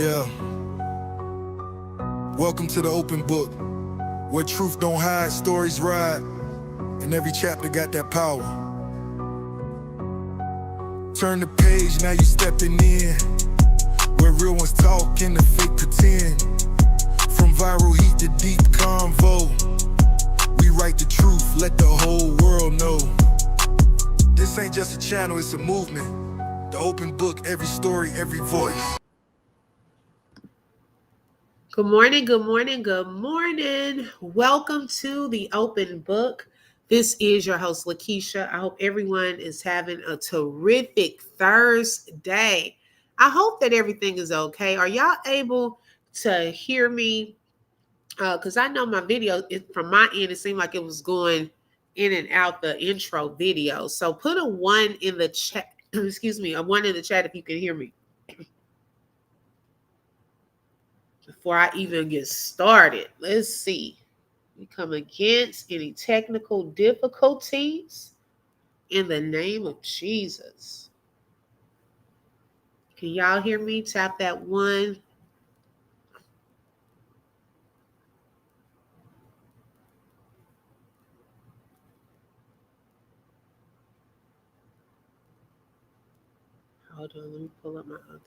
Yeah. Welcome to the open book, where truth don't hide, stories ride, and every chapter got that power. Turn the page, now you stepping in, where real ones talk and the fake pretend. From viral heat to deep convo, we write the truth, let the whole world know. This ain't just a channel, it's a movement. The open book, every story, every voice. Good morning, good morning, good morning. Welcome to the open book. This is your host, Lakeisha. I hope everyone is having a terrific Thursday. I hope that everything is okay. Are y'all able to hear me? Because I know my video, from my end, it seemed like it was going in and out the intro video. So put a 1 in the chat. Excuse me, a 1 in the chat if you can hear me. Before I even get started, let's see. We come against any technical difficulties in the name of Jesus. Can y'all hear me? Tap that 1. Hold on, let me pull up my other.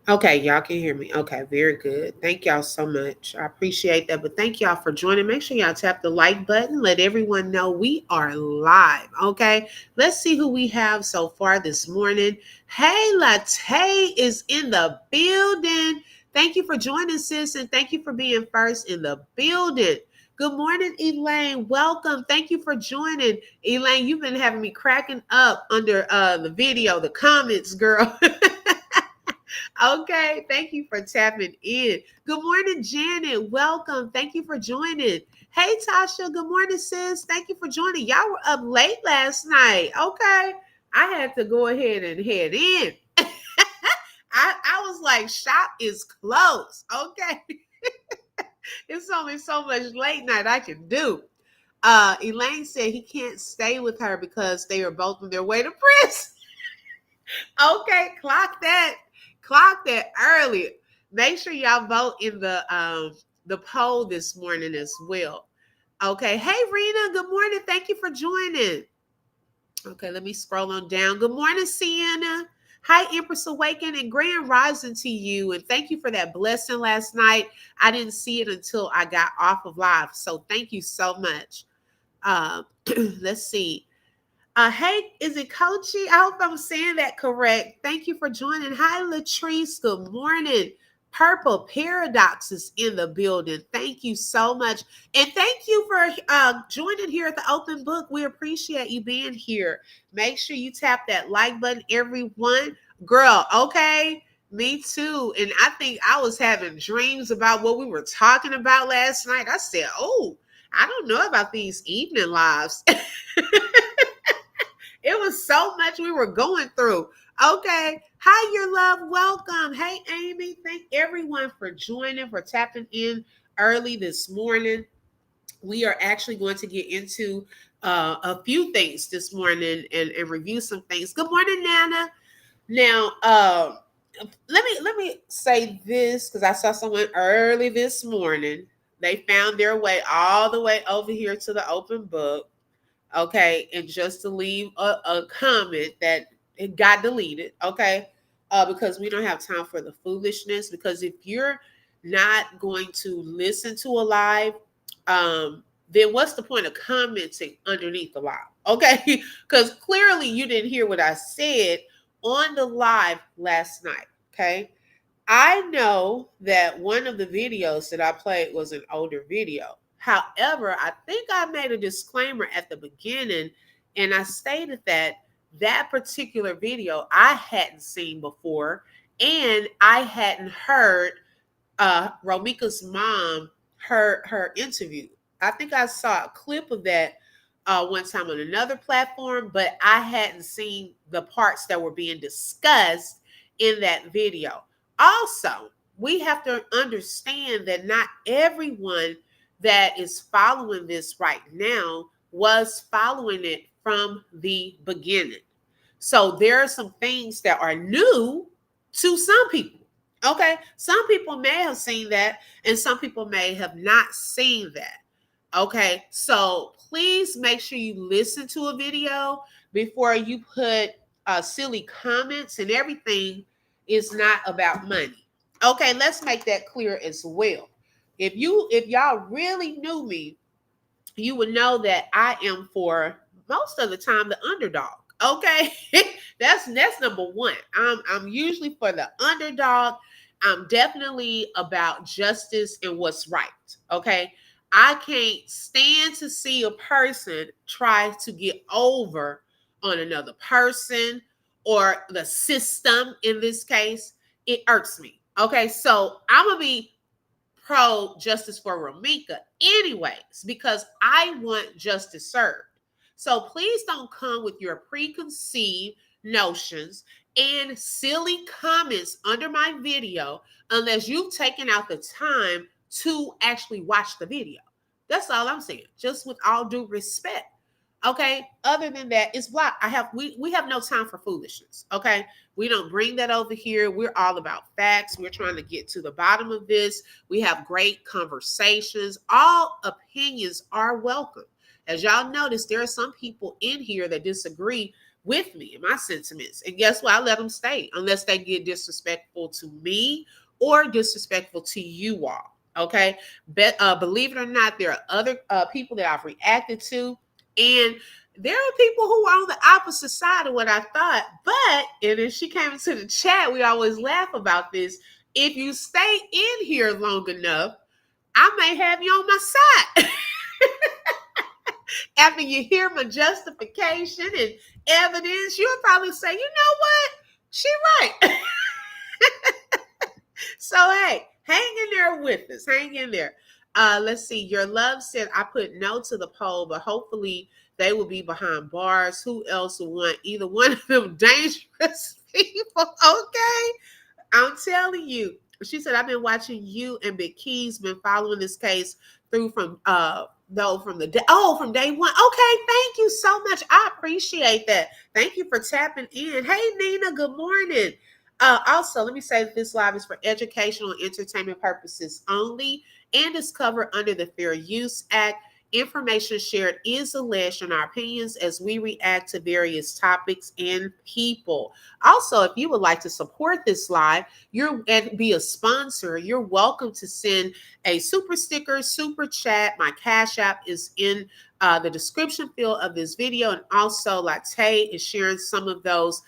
Okay, y'all can hear me. Okay, very good. Thank y'all so much. I appreciate that. But thank y'all for joining. Make sure y'all tap the like button. Let everyone know we are live. Okay, let's see who we have so far this morning. Hey, Latte is in the building. Thank you for joining, sis, and thank you for being first in the building. Good morning, Elaine. Welcome. Thank you for joining. Elaine, you've been having me cracking up under the video, the comments, girl. Okay, thank you for tapping in. Good morning, Janet. Welcome. Thank you for joining. Hey, Tasha. Good morning, sis. Thank you for joining. Y'all were up late last night. Okay, I had to go ahead and head in. I was like, shop is closed. Okay, it's only so much late night I can do. Elaine said he can't stay with her because they are both on their way to prison. Okay, clock that early. Make sure y'all vote in the poll this morning as well. Okay, hey Rena, good morning. Thank you for joining. Okay, let me scroll on down. Good morning, Sienna. Hi, Empress Awaken and Grand Rising to you. And thank you for that blessing last night. I didn't see it until I got off of live. So thank you so much. Let's see. Hey, is it Coachy? I hope I'm saying that correct. Thank you for joining. Hi, Latrice. Good morning. Purple Paradox is in the building. Thank you so much. And thank you for joining here at the open book. We appreciate you being here. Make sure you tap that like button, everyone. Girl, okay? Me too. And I think I was having dreams about what we were talking about last night. I said, oh, I don't know about these evening lives. It was so much we were going through. Okay. Hi, your love. Welcome. Hey, Amy. Thank everyone for joining, for tapping in early this morning. We are actually going to get into a few things this morning and review some things. Good morning, Nana. Now, let me say this because I saw someone early this morning. They found their way all the way over here to the open book. Okay, and just to leave a comment that it got deleted, okay, because we don't have time for the foolishness. Because if you're not going to listen to a live, then what's the point of commenting underneath the live? Okay, because clearly you didn't hear what I said on the live last night. Okay, I know that one of the videos that I played was an older video. However, I think I made a disclaimer at the beginning and I stated that that particular video I hadn't seen before and I hadn't heard Romeca's mom, her interview. I think I saw a clip of that one time on another platform, but I hadn't seen the parts that were being discussed in that video. Also, we have to understand that not everyone that is following this right now was following it from the beginning. So there are some things that are new to some people. Okay, some people may have seen that, and some people may have not seen that. Okay, so please make sure you listen to a video before you put silly comments, and everything is not about money. Okay, let's make that clear as well. If y'all really knew me, you would know that I am, for most of the time, the underdog. Okay, that's number one. I'm usually for the underdog. I'm definitely about justice and what's right. Okay, I can't stand to see a person try to get over on another person or the system. In this case, it irks me. Okay, so I'm gonna be pro justice for Romeca anyways, because I want justice served. So please don't come with your preconceived notions and silly comments under my video unless you've taken out the time to actually watch the video. That's all I'm saying, just with all due respect. Okay. Other than that, it's blocked. We have no time for foolishness. Okay. We don't bring that over here. We're all about facts. We're trying to get to the bottom of this. We have great conversations. All opinions are welcome. As y'all notice, there are some people in here that disagree with me and my sentiments. And guess what? I let them stay unless they get disrespectful to me or disrespectful to you all. Okay. But believe it or not, there are other people that I've reacted to. And there are people who are on the opposite side of what I thought. But, and if she came into the chat, we always laugh about this. If you stay in here long enough, I may have you on my side. After you hear my justification and evidence, you'll probably say, you know what? She right. So, hey, hang in there with us. Hang in there. Let's see. Your love said, I put no to the poll, but hopefully they will be behind bars. Who else would want either one of them dangerous people? Okay. I'm telling you. She said, I've been watching you and Big Key's been following this case through from from day one. Okay, thank you so much. I appreciate that. Thank you for tapping in. Hey Nina, good morning. Also, let me say that this live is for educational and entertainment purposes only and is covered under the Fair Use Act. Information shared is alleged in our opinions as we react to various topics and people. Also, if you would like to support this live, and be a sponsor, you're welcome to send a super sticker, super chat. My Cash App is in the description field of this video, and also Latte is sharing some of those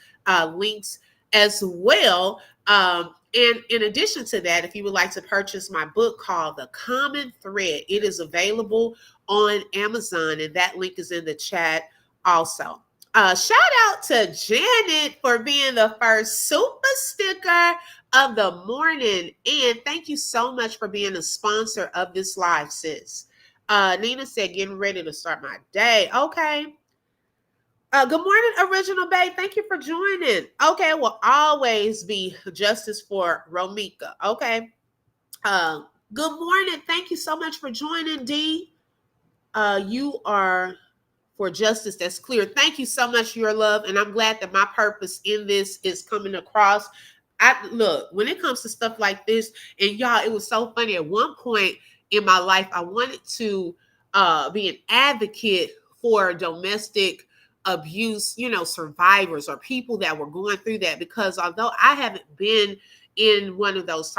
links as well. And in addition to that, if you would like to purchase my book called The Common Thread, it is available on Amazon, and that link is in the chat also. Shout out to Janet for being the first super sticker of the morning. And thank you so much for being a sponsor of this live, sis. Nina said, getting ready to start my day. Okay. Good morning, Original Bay. Thank you for joining. Okay, will always be justice for Romeca. Okay. Good morning. Thank you so much for joining, D. You are for justice. That's clear. Thank you so much for your love, and I'm glad that my purpose in this is coming across. Look, when it comes to stuff like this, and y'all, it was so funny. At one point in my life, I wanted to be an advocate for domestic abuse, survivors or people that were going through that, because although I haven't been in one of those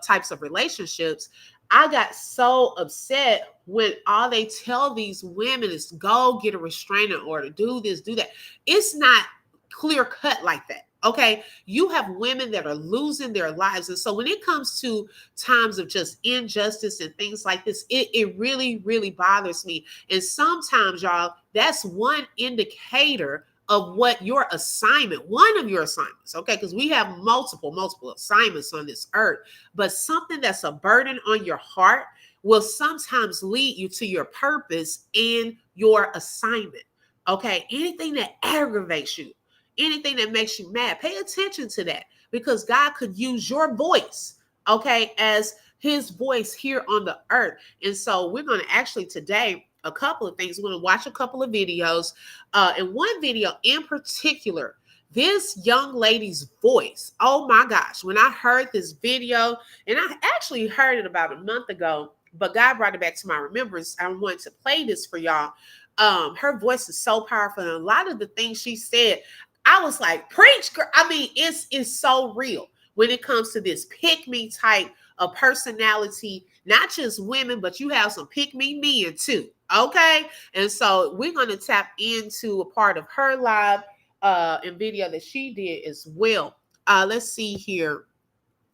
types of relationships, I got so upset when all they tell these women is go get a restraining order, do this, do that. It's not clear cut like that. Okay. You have women that are losing their lives. And so when it comes to times of just injustice and things like this, it really, really bothers me. And sometimes, y'all, that's one indicator of what your assignment, one of your assignments, okay? Because we have multiple assignments on this earth, but something that's a burden on your heart will sometimes lead you to your purpose and your assignment, okay? Anything that aggravates you, anything that makes you mad, pay attention to that, because God could use your voice, okay, as his voice here on the earth. And so we're going to actually today, a couple of things. We're going to watch a couple of videos. And one video in particular This young lady's voice, oh my gosh, when I heard this video, and I actually heard it about a month ago, but God brought it back to my remembrance. I wanted to play this for y'all. Her voice is so powerful, and a lot of the things she said, I was like, preach, girl. I mean, it's so real when it comes to this pick me type of personality, not just women, but you have some pick me men too. Okay. And so we're going to tap into a part of her live and video that she did as well. Let's see here.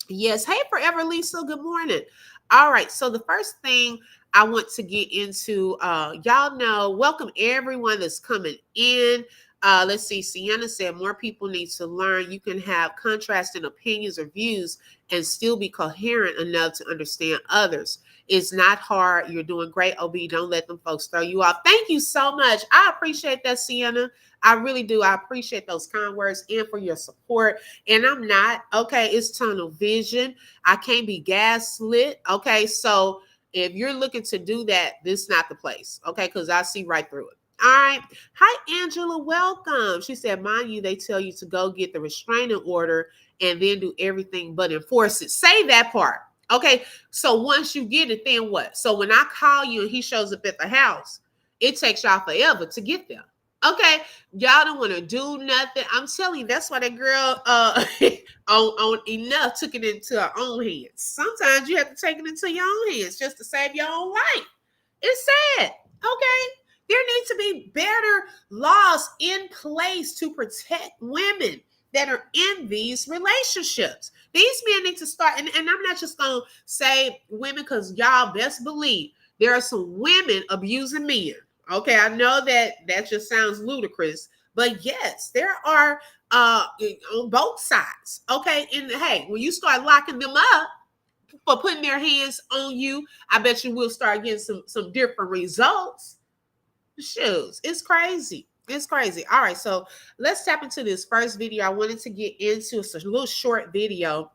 Yes. Hey, Forever Lisa. Good morning. All right. So the first thing I want to get into, y'all know, welcome everyone that's coming in. Let's see. Sienna said more people need to learn. You can have contrasting opinions or views and still be coherent enough to understand others. It's not hard. You're doing great, OB. Don't let them folks throw you off. Thank you so much. I appreciate that, Sienna. I really do. I appreciate those kind words and for your support. And I'm not, okay, it's tunnel vision. I can't be gaslit. Okay, so if you're looking to do that, this is not the place. Okay, because I see right through it. All right. Hi, Angela. Welcome. She said, mind you, they tell you to go get the restraining order and then do everything but enforce it. Say that part. Okay. So once you get it, then what? So when I call you and he shows up at the house, it takes y'all forever to get there. Okay. Y'all don't want to do nothing. I'm telling you, that's why that girl on enough took it into her own hands. Sometimes you have to take it into your own hands just to save your own life. It's sad. Okay. There needs to be better laws in place to protect women that are in these relationships. These men need to start, and I'm not just going to say women because y'all best believe there are some women abusing men. Okay, I know that just sounds ludicrous, but yes, there are on both sides. Okay, and hey, when you start locking them up for putting their hands on you, I bet you will start getting some different results. Shoes. It's crazy. It's crazy. All right, so let's tap into this first video. I wanted to get into it's a little short video.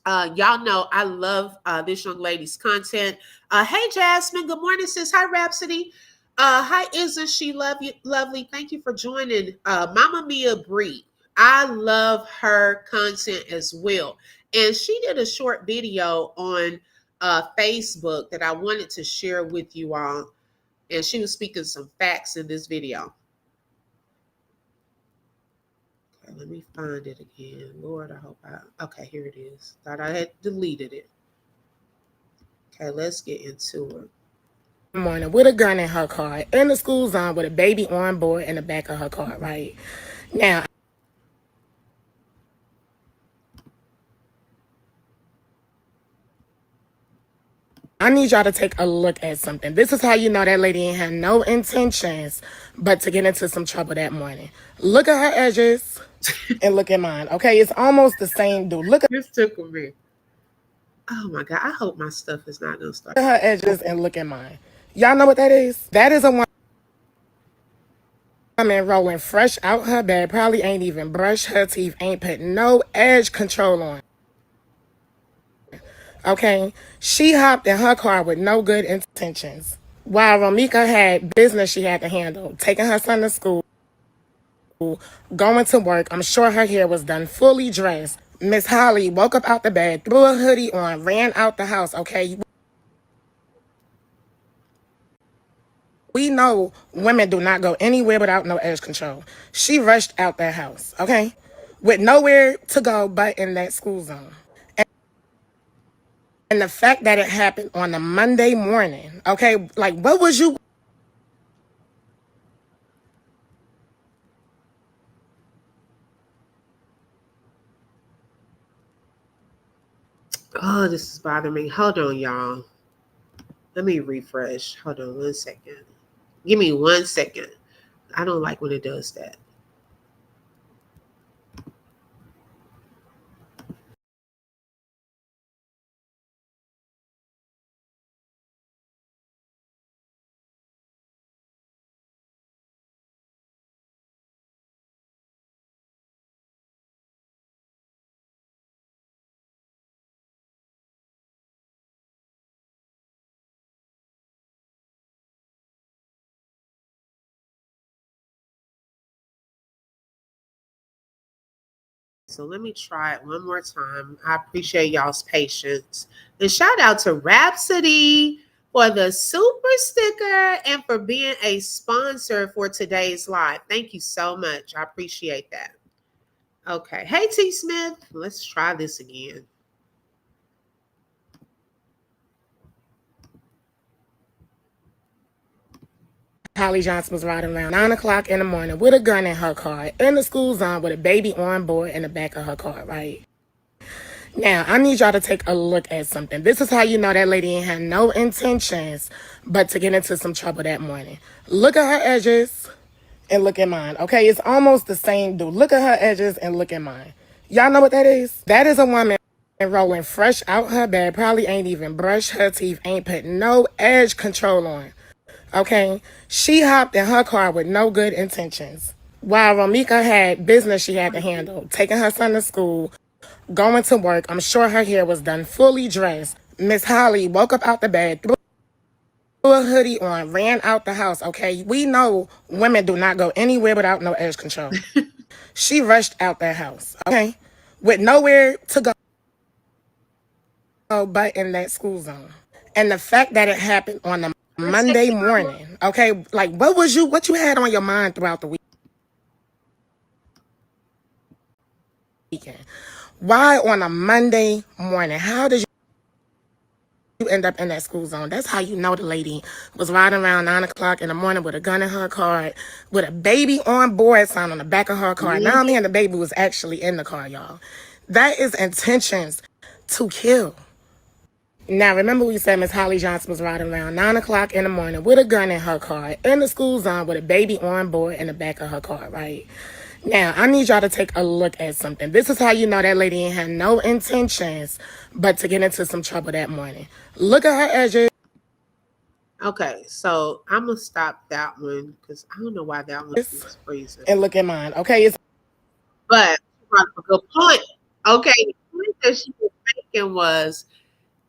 Y'all know I love this young lady's content. Hey, Jasmine. Good morning, sis. Hi, Rhapsody. Hi, isn't she lovely? Thank you for joining. Mama Mia Bree. I love her content as well. And she did a short video on Facebook that I wanted to share with you all. And she was speaking some facts in this video. Okay, let me find it again. Lord, I hope okay, here it is. Thought I had deleted it. Okay, let's get into it. Morning with a gun in her car in the school zone with a baby on board in the back of her car, right? Now, I need y'all to take a look at something. This is how you know that lady ain't had no intentions but to get into some trouble that morning. Look at her edges and look at mine, okay? It's almost the same dude. Look This took me. Oh my God, I hope my stuff is not going to start. at her edges and look at mine. Y'all know what that is? That is a woman rolling fresh out her bed, probably ain't even brushed her teeth, ain't put no edge control on. Okay, she hopped in her car with no good intentions. While Romeca had business she had to handle, taking her son to school, going to work. I'm sure her hair was done, fully dressed. Miss Holly woke up out the bed, threw a hoodie on, ran out the house. Okay, we know women do not go anywhere without no edge control. She rushed out that house. Okay, with nowhere to go but in that school zone. And the fact that it happened on a Monday morning, okay, like what was you? Oh, this is bothering me. Hold on, y'all. Let me refresh. Hold on 1 second. Give me 1 second. I don't like when it does that. So let me try it one more time. I appreciate y'all's patience. And shout out to Rhapsody for the super sticker and for being a sponsor for today's live. Thank you so much. I appreciate that. Okay. Hey, T. Smith. Let's try this again. Holly Johnson was riding around 9 o'clock in the morning with a gun in her car in the school zone with a baby on board in the back of her car, right? Now, I need y'all to take a look at something. This is how you know that lady ain't had no intentions but to get into some trouble that morning. Look at her edges and look at mine, okay? It's almost the same dude. Look at her edges and look at mine. Y'all know what that is? That is a woman rolling fresh out her bed, probably ain't even brushed her teeth, ain't put no edge control on. Okay? She hopped in her car with no good intentions. While Romeca had business she had to handle, taking her son to school, going to work. I'm sure her hair was done, fully dressed. Miss Holly woke up out the bed, threw a hoodie on, ran out the house, okay? We know women do not go anywhere without no edge control. She rushed out that house, okay? With nowhere to go but in that school zone. And the fact that it happened on a Monday morning, okay? Like, what you had on your mind throughout the weekend? Why on a Monday morning? How did you end up in that school zone? That's how you know the lady was riding around 9 o'clock in the morning with a gun in her car, with a baby on board sign on the back of her car. Now I'm hearing the baby was actually in the car, y'all. That is intentions to kill. Now, remember we said Miss Holly Johnson was riding around 9 o'clock in the morning with a gun in her car in the school zone with a baby on board in the back of her car, right? Now, I need y'all to take a look at something. This is how you know that lady ain't had no intentions but to get into some trouble that morning. Look at her edges. Okay, so I'm going to stop that one because I don't know why that one is freezing. And look at mine, okay? But she brought up a good point. Okay, the point that she was making was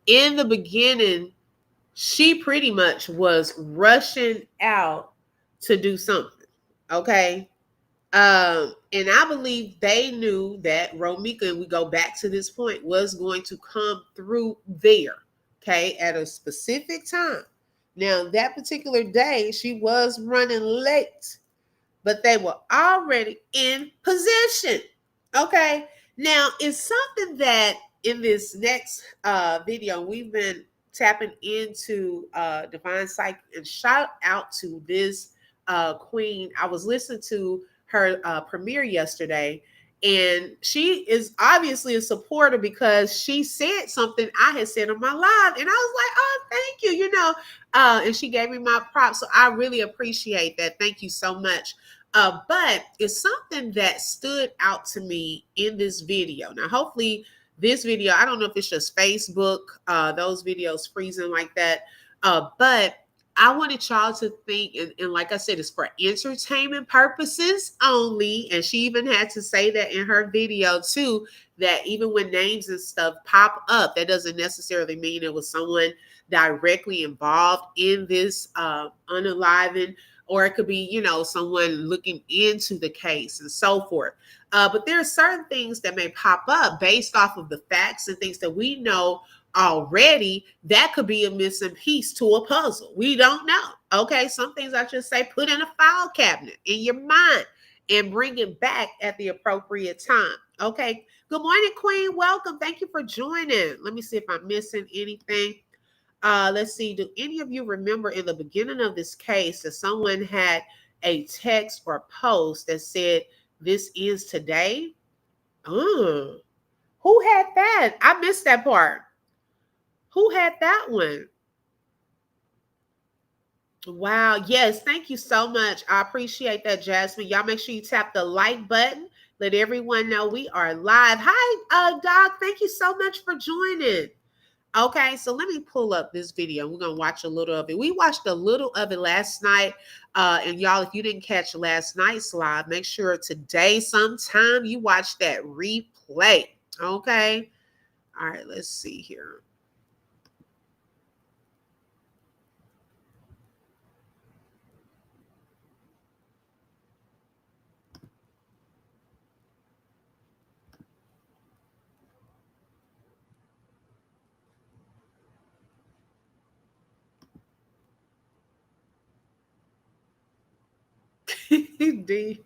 in the beginning, she pretty much was rushing out to do something. Okay. And I believe they knew that Romeca, and we go back to this point, was going to come through there, okay, at a specific time. Now, that particular day, she was running late, but they were already in position. Okay. Now, it's something that in this next video, we've been tapping into divine psych, and shout out to this queen. I was listening to her premiere yesterday, and she is obviously a supporter because she said something I had said on my live, and I was like, oh, thank you, and she gave me my props. So I really appreciate that. Thank you so much. But it's something that stood out to me in this video. Now, hopefully, this video, I don't know if it's just Facebook, those videos freezing like that. But I wanted y'all to think, and like I said, it's for entertainment purposes only. And she even had to say that in her video too, that even when names and stuff pop up, that doesn't necessarily mean it was someone directly involved in this unaliving, or it could be, someone looking into the case and so forth. But there are certain things that may pop up based off of the facts and things that we know already that could be a missing piece to a puzzle. We don't know. Okay. Some things I should say, put in a file cabinet in your mind and bring it back at the appropriate time. Okay. Good morning, Queen. Welcome. Thank you for joining. Let me see if I'm missing anything. Let's see. Do any of you remember in the beginning of this case that someone had a text or post that said, "This is today"? Oh, who had that? I missed that part. Who had that one? Wow. Yes. Thank you so much. I appreciate that, Jasmine. Y'all make sure you tap the like button. Let everyone know we are live. Hi, Doc. Thank you so much for joining. Okay, so let me pull up this video. We're going to watch a little of it. We watched a little of it last night. And y'all, if you didn't catch last night's live, make sure today sometime you watch that replay. Okay. All right, let's see here. D.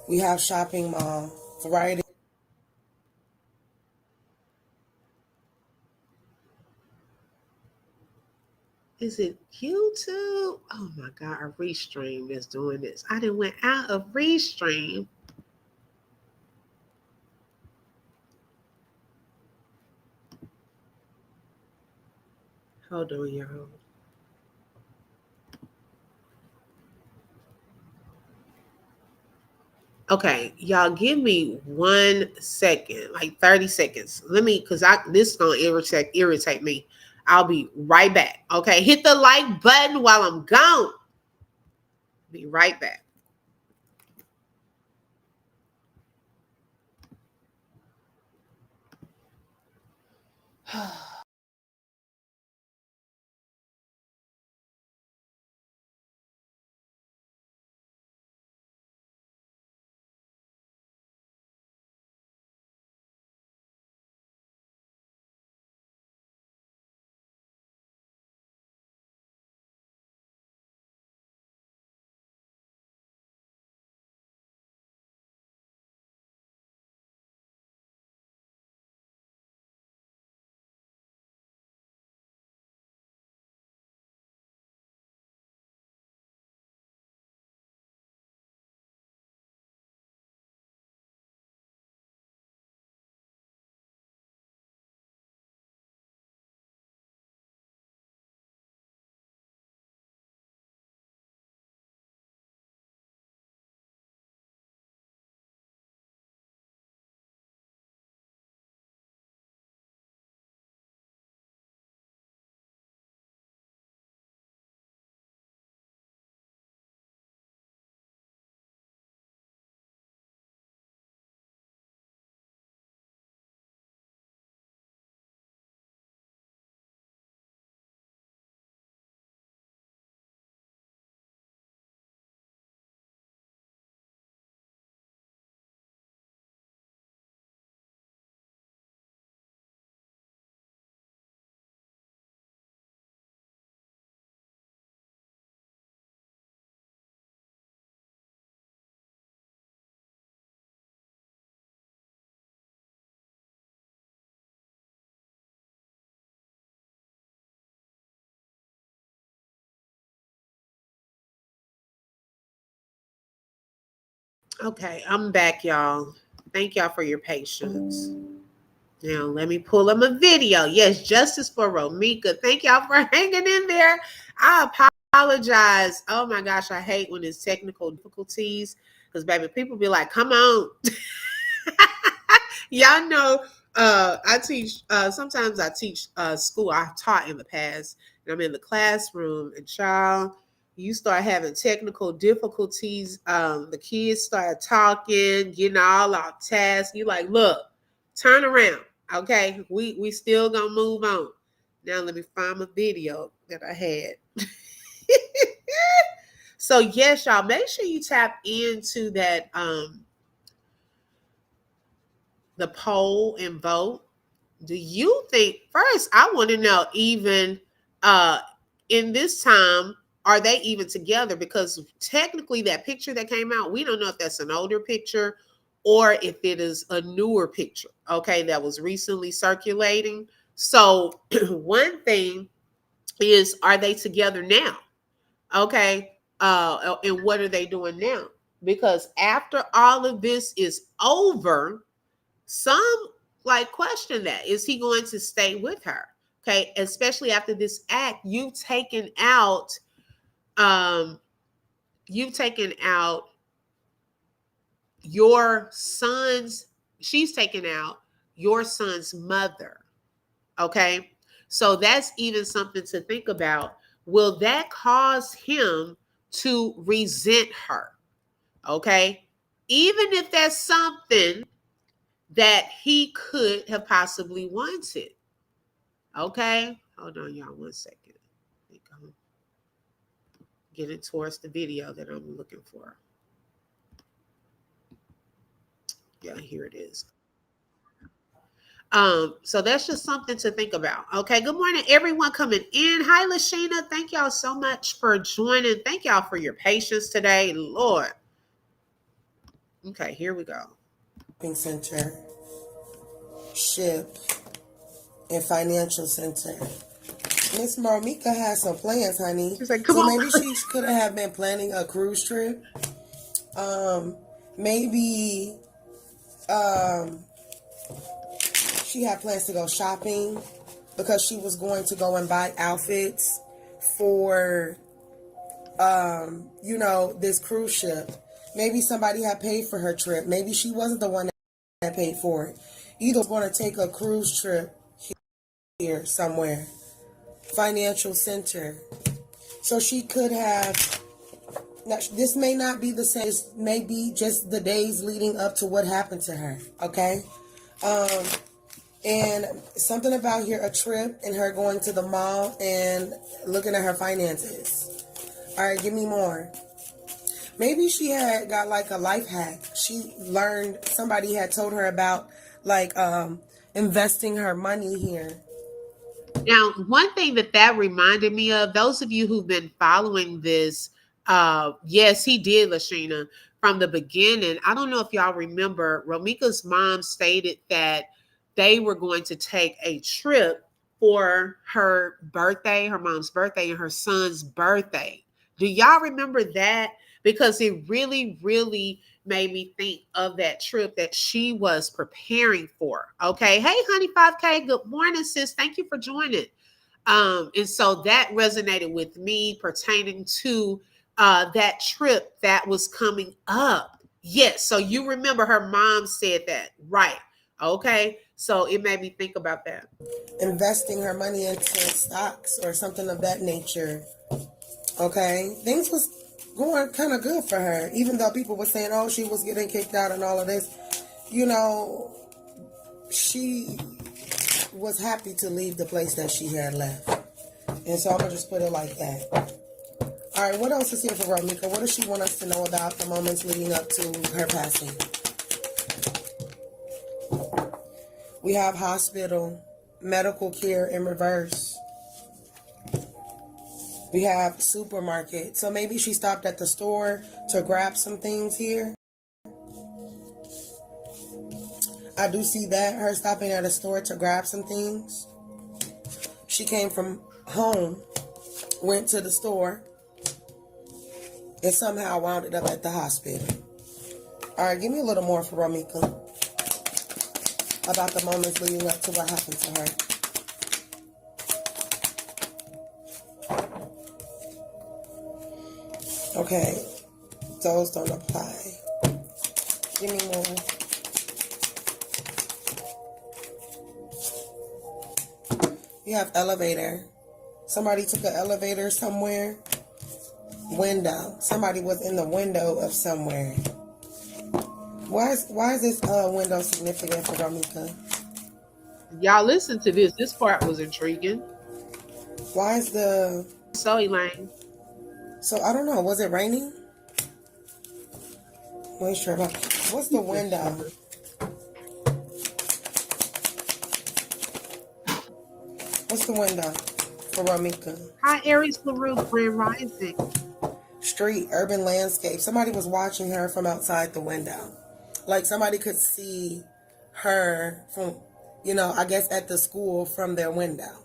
We have shopping mall, variety. Is it YouTube? Oh my God, a restream is doing this. I didn't went out of restream. Hold on, y'all. Okay, y'all give me 1 second, like 30 seconds. Let me, cause this is gonna irritate me. I'll be right back. Okay, hit the like button while I'm gone. Be right back. Okay, I'm back, y'all. Thank y'all for your patience. Now let me pull up a video. Yes, justice for Romeca. Thank y'all for hanging in there. I apologize. Oh my gosh, I hate when there's technical difficulties because baby, people be like, "Come on." Y'all know I teach sometimes I teach school. I've taught in the past, and I'm in the classroom, and child, you start having technical difficulties. The kids start talking, getting all off task. You like, look, turn around. Okay, we still gonna move on. Now let me find my video that I had. So yes, y'all, make sure you tap into that the poll and vote. Do you think first I want to know even uh in this time are they even together, because technically that picture that came out, we don't know if that's an older picture or if it is a newer picture, okay, that was recently circulating. So one thing is, are they together now? Okay, and what are they doing now? Because after all of this is over, some like question that. Is he going to stay with her? Okay, especially after this act, um, you've taken out your son's, she's taken out your son's mother. Okay. So that's even something to think about. Will that cause him to resent her? Okay. Even if that's something that he could have possibly wanted. Okay. Hold on, y'all, 1 second. I think I'm getting towards the video that I'm looking for. Yeah, here it is. So that's just something to think about. Okay. Good morning, everyone coming in. Hi, Lashina. Thank y'all so much for joining. Thank y'all for your patience today. Lord. Okay, here we go. Center, ship, and financial center. Miss Romeca has some plans, honey. She's like, come So on. maybe she could have been planning a cruise trip. Maybe she had plans to go shopping because she was going to go and buy outfits for, this cruise ship. Maybe somebody had paid for her trip. Maybe she wasn't the one that paid for it. Either was going to take a cruise trip here somewhere. Financial center. So she could have, now, this may not be the same, this may be just the days leading up to what happened to her, okay? And something about here, a trip and her going to the mall and looking at her finances. All right, give me more. Maybe she had got like a life hack. She learned, somebody had told her about like investing her money here. Now, one thing that reminded me of, those of you who've been following this, yes, he did, Lashina, from the beginning. I don't know if y'all remember, Romeca's mom stated that they were going to take a trip for her birthday, her mom's birthday, and her son's birthday. Do y'all remember that? Because it really, really made me think of that trip that she was preparing for. Okay. Hey, honey, 5K. Good morning, sis. Thank you for joining. And so that resonated with me pertaining to that trip that was coming up. Yes. So you remember her mom said that, right? Okay. So it made me think about that. Investing her money into stocks or something of that nature. Okay. Things was going kind of good for her, even though people were saying, oh, she was getting kicked out and all of this. She was happy to leave the place that she had left. And so I'm going to just put it like that. All right, what else is here for Romeca? What does she want us to know about the moments leading up to her passing? We have hospital, medical care in reverse. We have supermarket. So maybe she stopped at the store to grab some things here. I do see that, her stopping at a store to grab some things. She came from home, went to the store, and somehow wound up at the hospital. All right, give me a little more for Romeca about the moments leading up to what happened to her. Okay, those don't apply. Give me more. You have elevator. Somebody took an elevator somewhere. Window. Somebody was in the window of somewhere. Why is this window significant for Romeca? Y'all listen to this. This part was intriguing. Why is the... So, Elaine. So, I don't know. Was it raining? I'm not sure about... What's the window? What's the window for Romeca? Hi, Aries LaRue, Grand Rising. Street, urban landscape. Somebody was watching her from outside the window. Like somebody could see her from, I guess at the school from their window.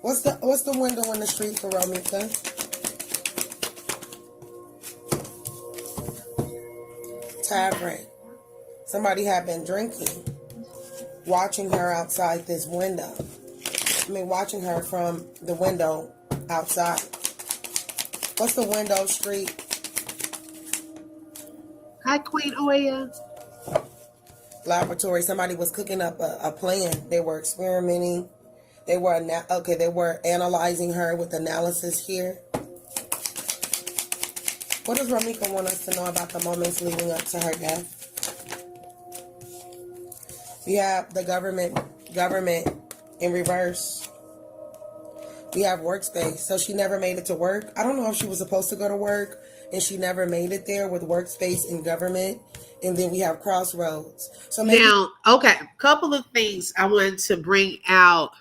What's the window in the street for Romeca? Tavern. Somebody had been drinking, watching her outside this window. Watching her from the window outside. What's the window street? Hi, Queen Oya. Laboratory. Somebody was cooking up a plan. They were experimenting. They were analyzing her with analysis here. What does Romeca want us to know about the moments leading up to her death? We have the government in reverse. We have workspace. So she never made it to work. I don't know if she was supposed to go to work and she never made it there with workspace and government and then we have crossroads. So maybe Now, okay, a couple of things I wanted to bring out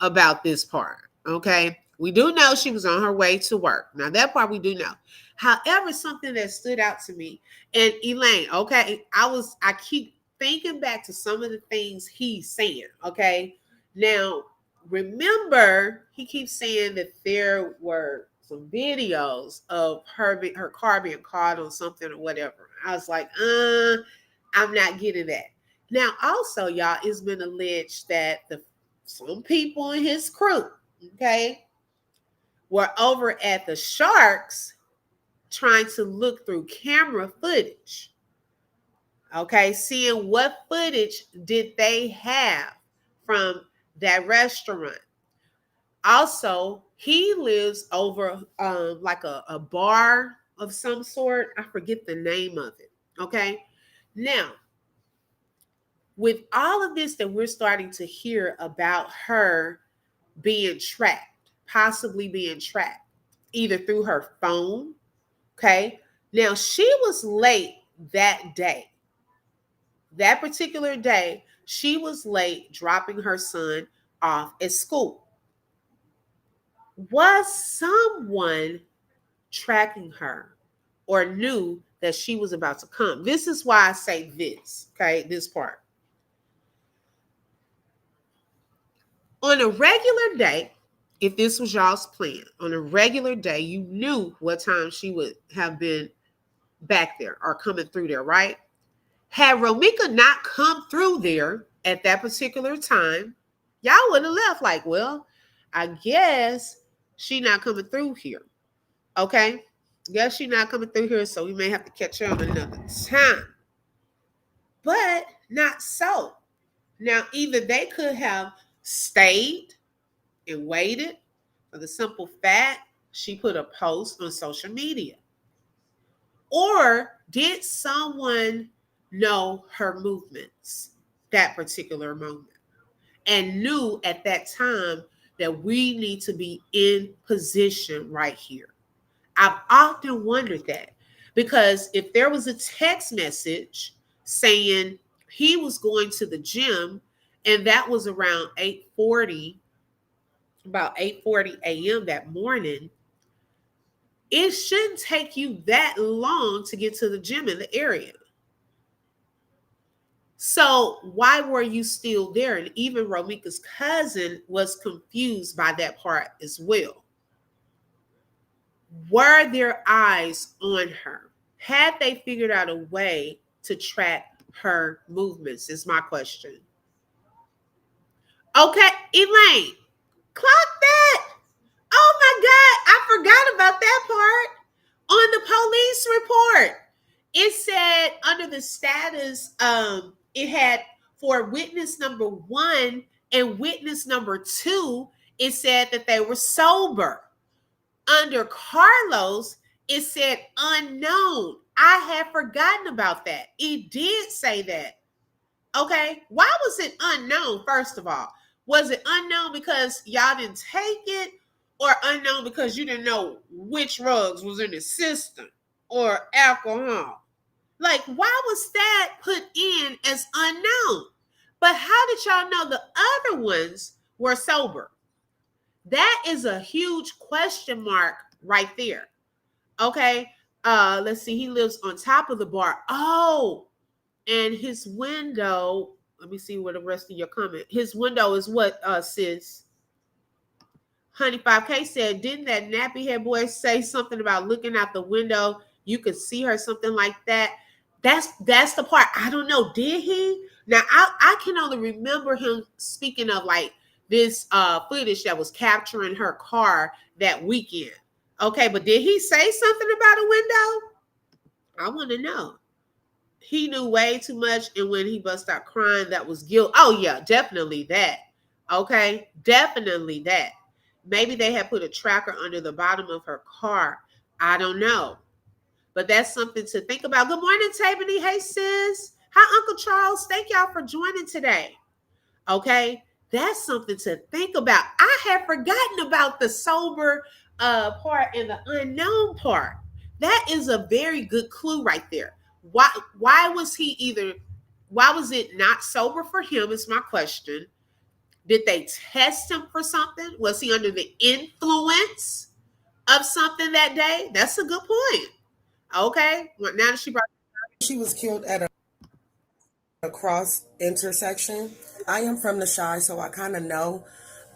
about this part. Okay, we do know she was on her way to work. Now, that part we do know. However, something that stood out to me, and Elaine, okay, I keep thinking back to some of the things he's saying. Okay, now remember, he keeps saying that there were some videos of her car being caught on something or whatever. I was like, I'm not getting that. Now, also, y'all, it's been alleged that some people in his crew, okay, were over at the Sharks trying to look through camera footage, okay, seeing what footage did they have from that restaurant. Also, he lives over like a bar of some sort. I forget the name of it. Okay. Now, with all of this that we're starting to hear about her being tracked, possibly being tracked, either through her phone. Okay. Now, she was late that day. That particular day, she was late dropping her son off at school. Was someone tracking her or knew that she was about to come? This is why I say this, okay, this part. On a regular day, if this was y'all's plan, on a regular day, you knew what time she would have been back there or coming through there, right? Had Romeca not come through there at that particular time, y'all would have left like, well, I guess she not coming through here. Okay? Guess she not coming through here, so we may have to catch her on another time. But not so. Now, either they could have stayed and waited for the simple fact she put a post on social media. Or did someone know her movements that particular moment and knew at that time that we need to be in position right here? I've often wondered that because if there was a text message saying he was going to the gym and that was around 8:40, about 8:40 a.m. that morning, it shouldn't take you that long to get to the gym in the area. So why were you still there? And even Romeca's cousin was confused by that part as well. Were their eyes on her? Had they figured out a way to track her movements? Is my question. Okay, Elaine, clock that. Oh my God, I forgot about that part. On the police report, it said under the status, it had for witness number 1 and witness number 2, it said that they were sober. Under Carlos, it said unknown. I had forgotten about that. It did say that. Okay. Why was it unknown, first of all? Was it unknown because y'all didn't take it, or unknown because you didn't know which drugs was in the system or alcohol? Like, why was that put in as unknown? But how did y'all know the other ones were sober? That is a huge question mark right there. Okay. Let's see. He lives on top of the bar. Oh, and his window. Let me see what the rest of your comment. His window is what, sis? Honey 5K said, didn't that nappy head boy say something about looking out the window? You could see her, something like that. That's the part. I don't know. Did he? Now I can only remember him speaking of like this footage that was capturing her car that weekend. Okay, but did he say something about a window? I want to know. He knew way too much, and when he bust out crying, that was guilt. Oh yeah, definitely that. Okay, definitely that. Maybe they had put a tracker under the bottom of her car. I don't know. But that's something to think about. Good morning, Tabany. Hey, sis. Hi, Uncle Charles. Thank y'all for joining today. Okay, that's something to think about. I had forgotten about the sober part and the unknown part. That is a very good clue right there. Why was he either? Why was it not sober for him? Is my question. Did they test him for something? Was he under the influence of something that day? That's a good point. Okay. Well, now that she brought. She was killed at a cross intersection. I am from the Shy, so I kind of know.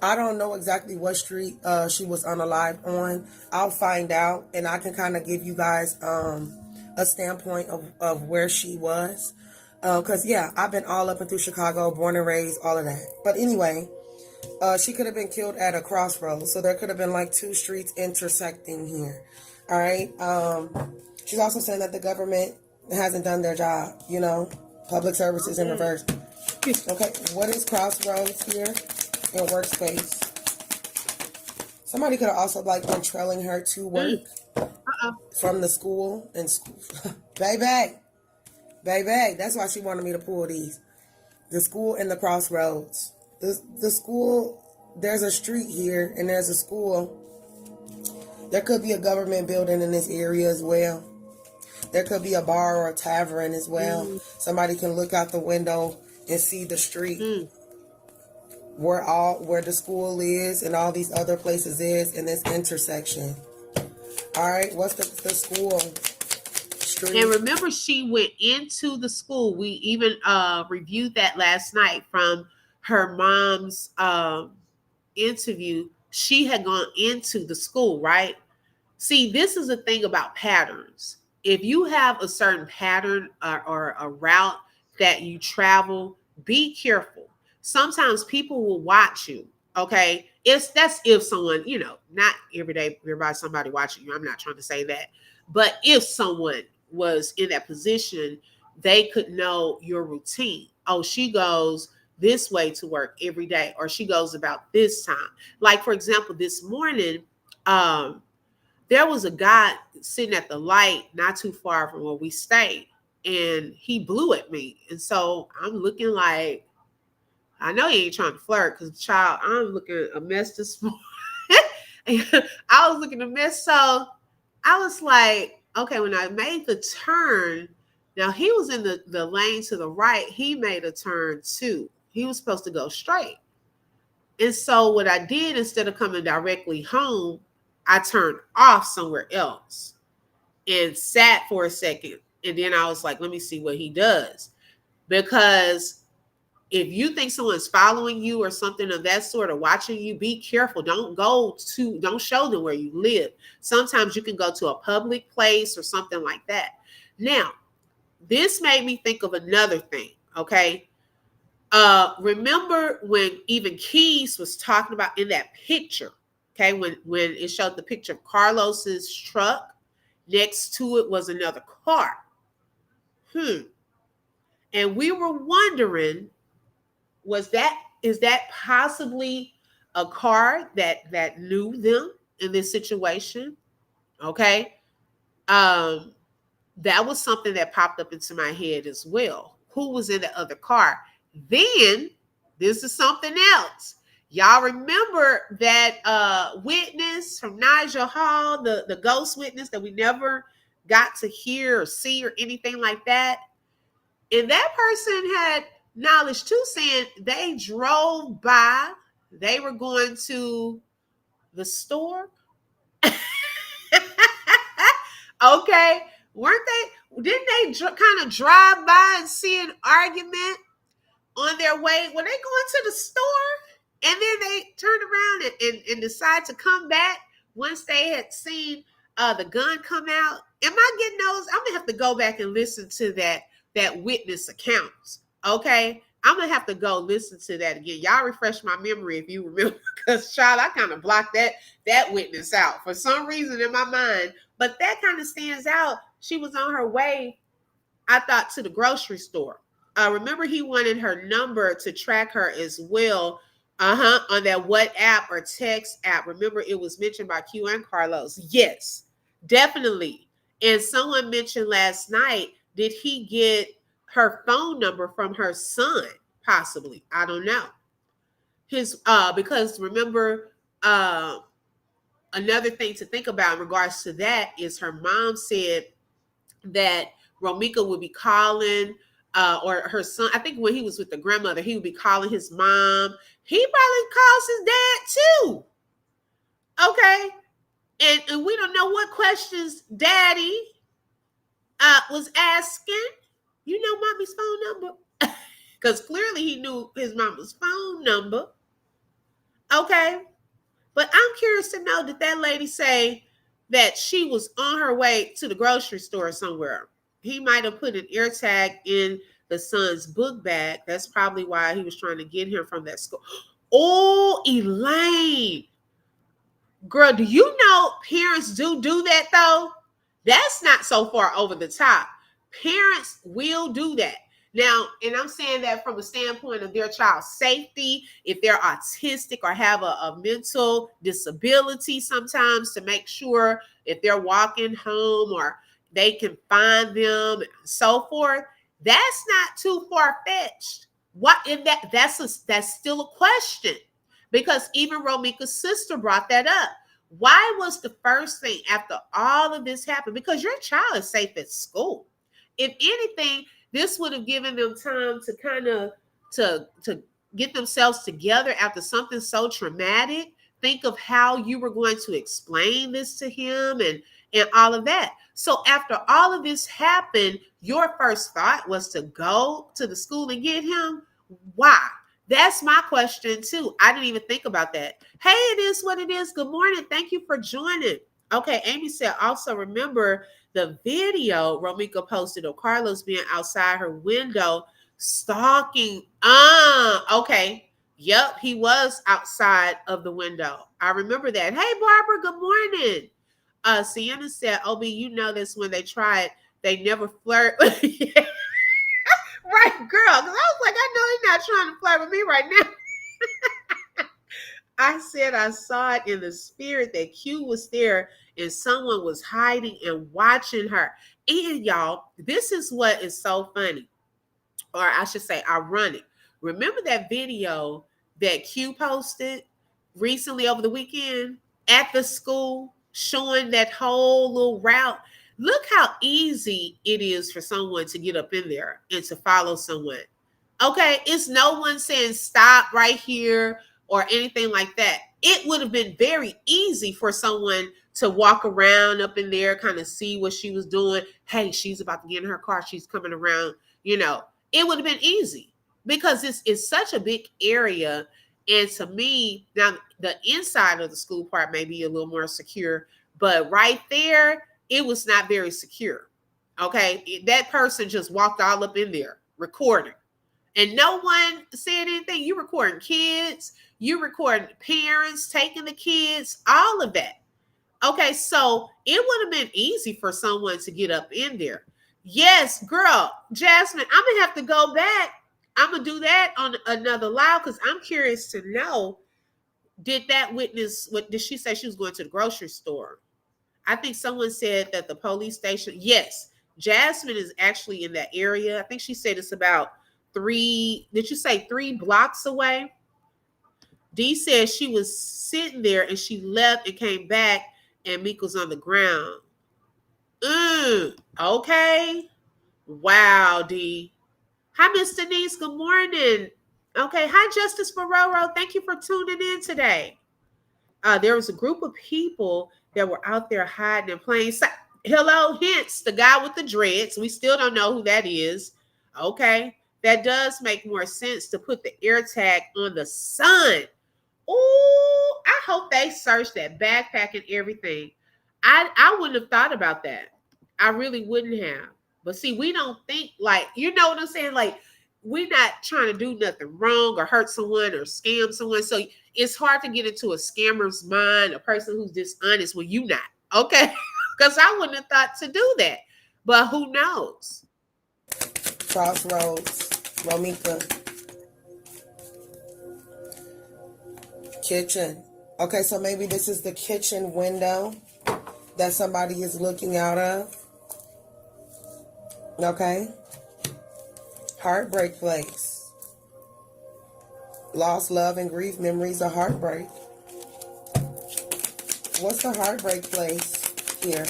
I don't know exactly what street she was unalived on. I'll find out, and I can kind of give you guys a standpoint of where she was. Because, yeah, I've been all up and through Chicago, born and raised, all of that. But anyway, she could have been killed at a crossroads. So there could have been like two streets intersecting here. All right. She's also saying that the government hasn't done their job, you know, public services in reverse. Okay, what is crossroads here in workspace? Somebody could have also like been trailing her to work from the school and school. Baby, that's why she wanted me to pull these. The school and the crossroads. The school, there's a street here and there's a school. There could be a government building in this area as well. There could be a bar or a tavern as well. Somebody can look out the window and see the street where the school is and all these other places is in this intersection. All right, what's the school street? And remember, she went into the school. We even reviewed that last night from her mom's interview. She had gone into the school, right? See, this is the thing about patterns. If you have a certain pattern or a route that you travel, be careful. Sometimes people will watch you. Okay. That's if someone, you know, not every day, somebody watching you. I'm not trying to say that. But if someone was in that position, they could know your routine. Oh, she goes this way to work every day, or she goes about this time. Like, for example, this morning, there was a guy sitting at the light not too far from where we stayed, and he blew at me. And so I'm looking like, I know he ain't trying to flirt because, child, I'm looking a mess this morning. I was looking a mess. So I was like, okay, when I made the turn, now he was in the lane to the right. He made a turn too. He was supposed to go straight. And so what I did, instead of coming directly home, I turned off somewhere else and sat for a second. And then I was like, let me see what he does. Because if you think someone's following you or something of that sort, or watching you, be careful. Don't show them where you live. Sometimes you can go to a public place or something like that. Now, this made me think of another thing. Okay. Remember when even Keys was talking about in that picture, okay, when it showed the picture of Carlos's truck, next to it was another car. And we were wondering, is that possibly a car that knew them in this situation? Okay. That was something that popped up into my head as well. Who was in the other car? Then this is something else. Y'all remember that witness from Nigel Hall, the ghost witness that we never got to hear or see or anything like that? And that person had knowledge too, saying they drove by, they were going to the store. Okay. Didn't they kind of drive by and see an argument on their way? Were they going to the store? And then they turned around and decide to come back once they had seen the gun come out. Am I getting those? I'm going to have to go back and listen to that witness account. Okay. I'm going to have to go listen to that again. Y'all refresh my memory if you remember, because, child, I kind of blocked that witness out for some reason in my mind. But that kind of stands out. She was on her way, I thought, to the grocery store. Remember, he wanted her number to track her as well. On that WhatsApp or text app. Remember, it was mentioned by Q and Carlos. Yes, definitely. And someone mentioned last night, did he get her phone number from her son? Possibly. I don't know. Because remember, another thing to think about in regards to that is her mom said that Romeca would be calling, or her son. I think when he was with the grandmother, he would be calling his mom. He probably calls his dad too. Okay. And we don't know what questions daddy was asking. You know mommy's phone number? Because clearly he knew his mama's phone number. Okay. But I'm curious to know, did that lady say that she was on her way to the grocery store somewhere? He might have put an ear tag in the son's book bag. That's probably why he was trying to get him from that school. Oh, Elaine. Girl, do you know parents do that though? That's not so far over the top. Parents will do that. Now, and I'm saying that from a standpoint of their child's safety, if they're autistic or have a mental disability sometimes, to make sure if they're walking home or they can find them and so forth. That's not too far-fetched. What if that's still a question? Because even Romeca's sister brought that up. Why was the first thing after all of this happened? Because your child is safe at school. If anything, this would have given them time to kind of to get themselves together after something so traumatic. Think of how you were going to explain this to him and all of that. So after all of this happened, your first thought was to go to the school and get him. Why? That's my question too. I didn't even think about that. Hey, it is what it is. Good morning. Thank you for joining. Okay, Amy said, also remember the video Romeca posted of Carlos being outside her window stalking. Okay. Yep, he was outside of the window. I remember that. Hey, Barbara, good morning. Sienna said, OB, you know this when they tried, they never flirt. Yeah. Right, girl. Because I was like, I know he's not trying to flirt with me right now. I said I saw it in the spirit that Q was there and someone was hiding and watching her. And y'all, this is what is so funny, or I should say ironic. Remember that video that Q posted recently over the weekend at the school showing that whole little route? Look how easy it is for someone to get up in there and to follow someone. Okay, it's no one saying stop right here or anything like that. It would have been very easy for someone to walk around up in there, kind of see what she was doing. Hey, she's about to get in her car. She's coming around. It would have been easy because it's such a big area. And to me, now the inside of the school part may be a little more secure, but right there, it was not very secure. Okay. That person just walked all up in there recording. And no one said anything. You recording kids, you recording parents, taking the kids, all of that. Okay, so it would have been easy for someone to get up in there. Yes, girl, Jasmine, I'm going to have to go back. I'm going to do that on another live because I'm curious to know, did that witness, what did she say? She was going to the grocery store? I think someone said that the police station, yes, Jasmine is actually in that area. I think she said it's about 3 blocks away? Dee said she was sitting there and she left and came back and Meek was on the ground. Okay. Wow, Dee. Hi, Miss Denise. Good morning. Okay. Hi, Justice Ferrero. Thank you for tuning in today. There was a group of people that were out there hiding in plain sight. Hello, hence the guy with the dreads. We still don't know who that is. Okay. That does make more sense to put the air tag on the son. Oh, I hope they searched that backpack and everything. I wouldn't have thought about that. I really wouldn't have. But see, we don't think like, you know what I'm saying? Like, we're not trying to do nothing wrong or hurt someone or scam someone. So it's hard to get into a scammer's mind, a person who's dishonest when you not. Okay? Because I wouldn't have thought to do that. But who knows? Crossroads, Romeca. Kitchen. Okay, so maybe this is the kitchen window that somebody is looking out of. Okay. Heartbreak place. Lost love and grief, memories of heartbreak. What's the heartbreak place here?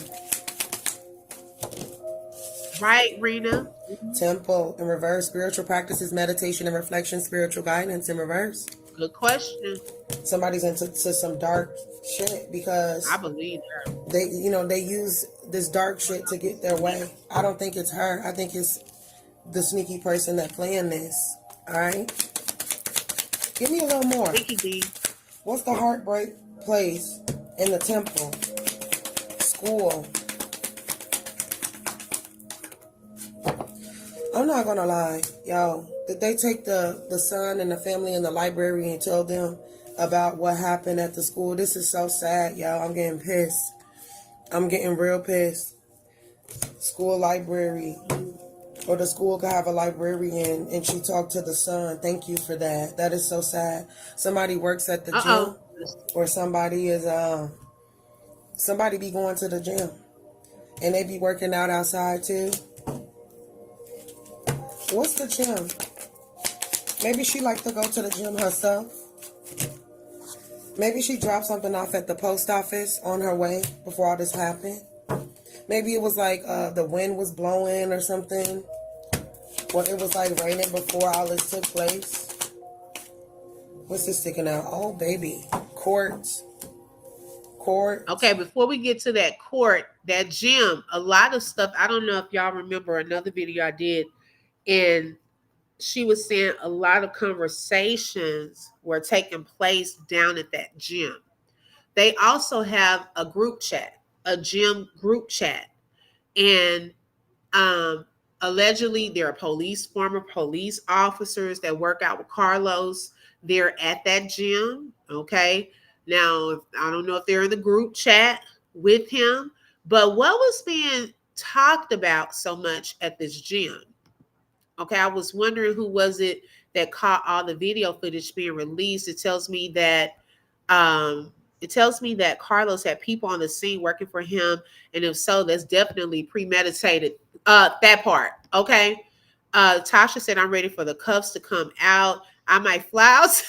Right, Rena? Temple in reverse. Spiritual practices, meditation and reflection, spiritual guidance in reverse. Good question. Somebody's into some dark shit I because believe her. they use this dark shit to get their way. I don't think it's her. I think it's the sneaky person that playing this. All right, give me a little more. Thank you, D. What's the heartbreak place in the temple? School. I'm not gonna lie, yo. Did they take the son and the family in the library and tell them about what happened at the school? This is so sad, yo. I'm getting pissed. I'm getting real pissed. School library. Or the school could have a librarian and she talked to the son. Thank you for that. That is so sad. Somebody works at the gym, Uh-oh. or somebody be going to the gym and they be working out outside too. What's the gym? Maybe she like to go to the gym herself. Maybe she dropped something off at the post office on her way before all this happened. Maybe it was like the wind was blowing or something. Or it was like raining before all this took place. What's this sticking out? Oh, baby. Court. Okay, before we get to that court, that gym, a lot of stuff. I don't know if y'all remember another video I did, and she was saying a lot of conversations were taking place down at that gym. They also have a group chat, a gym group chat. And allegedly there are former police officers that work out with Carlos. They're at that gym. Okay. Now, I don't know if they're in the group chat with him, but what was being talked about so much at this gym? Okay, I was wondering who was it that caught all the video footage being released. Um, it tells me that Carlos had people on the scene working for him, and if so, that's definitely premeditated. That part, okay. Tasha said, "I'm ready for the cuffs to come out. I might fly out.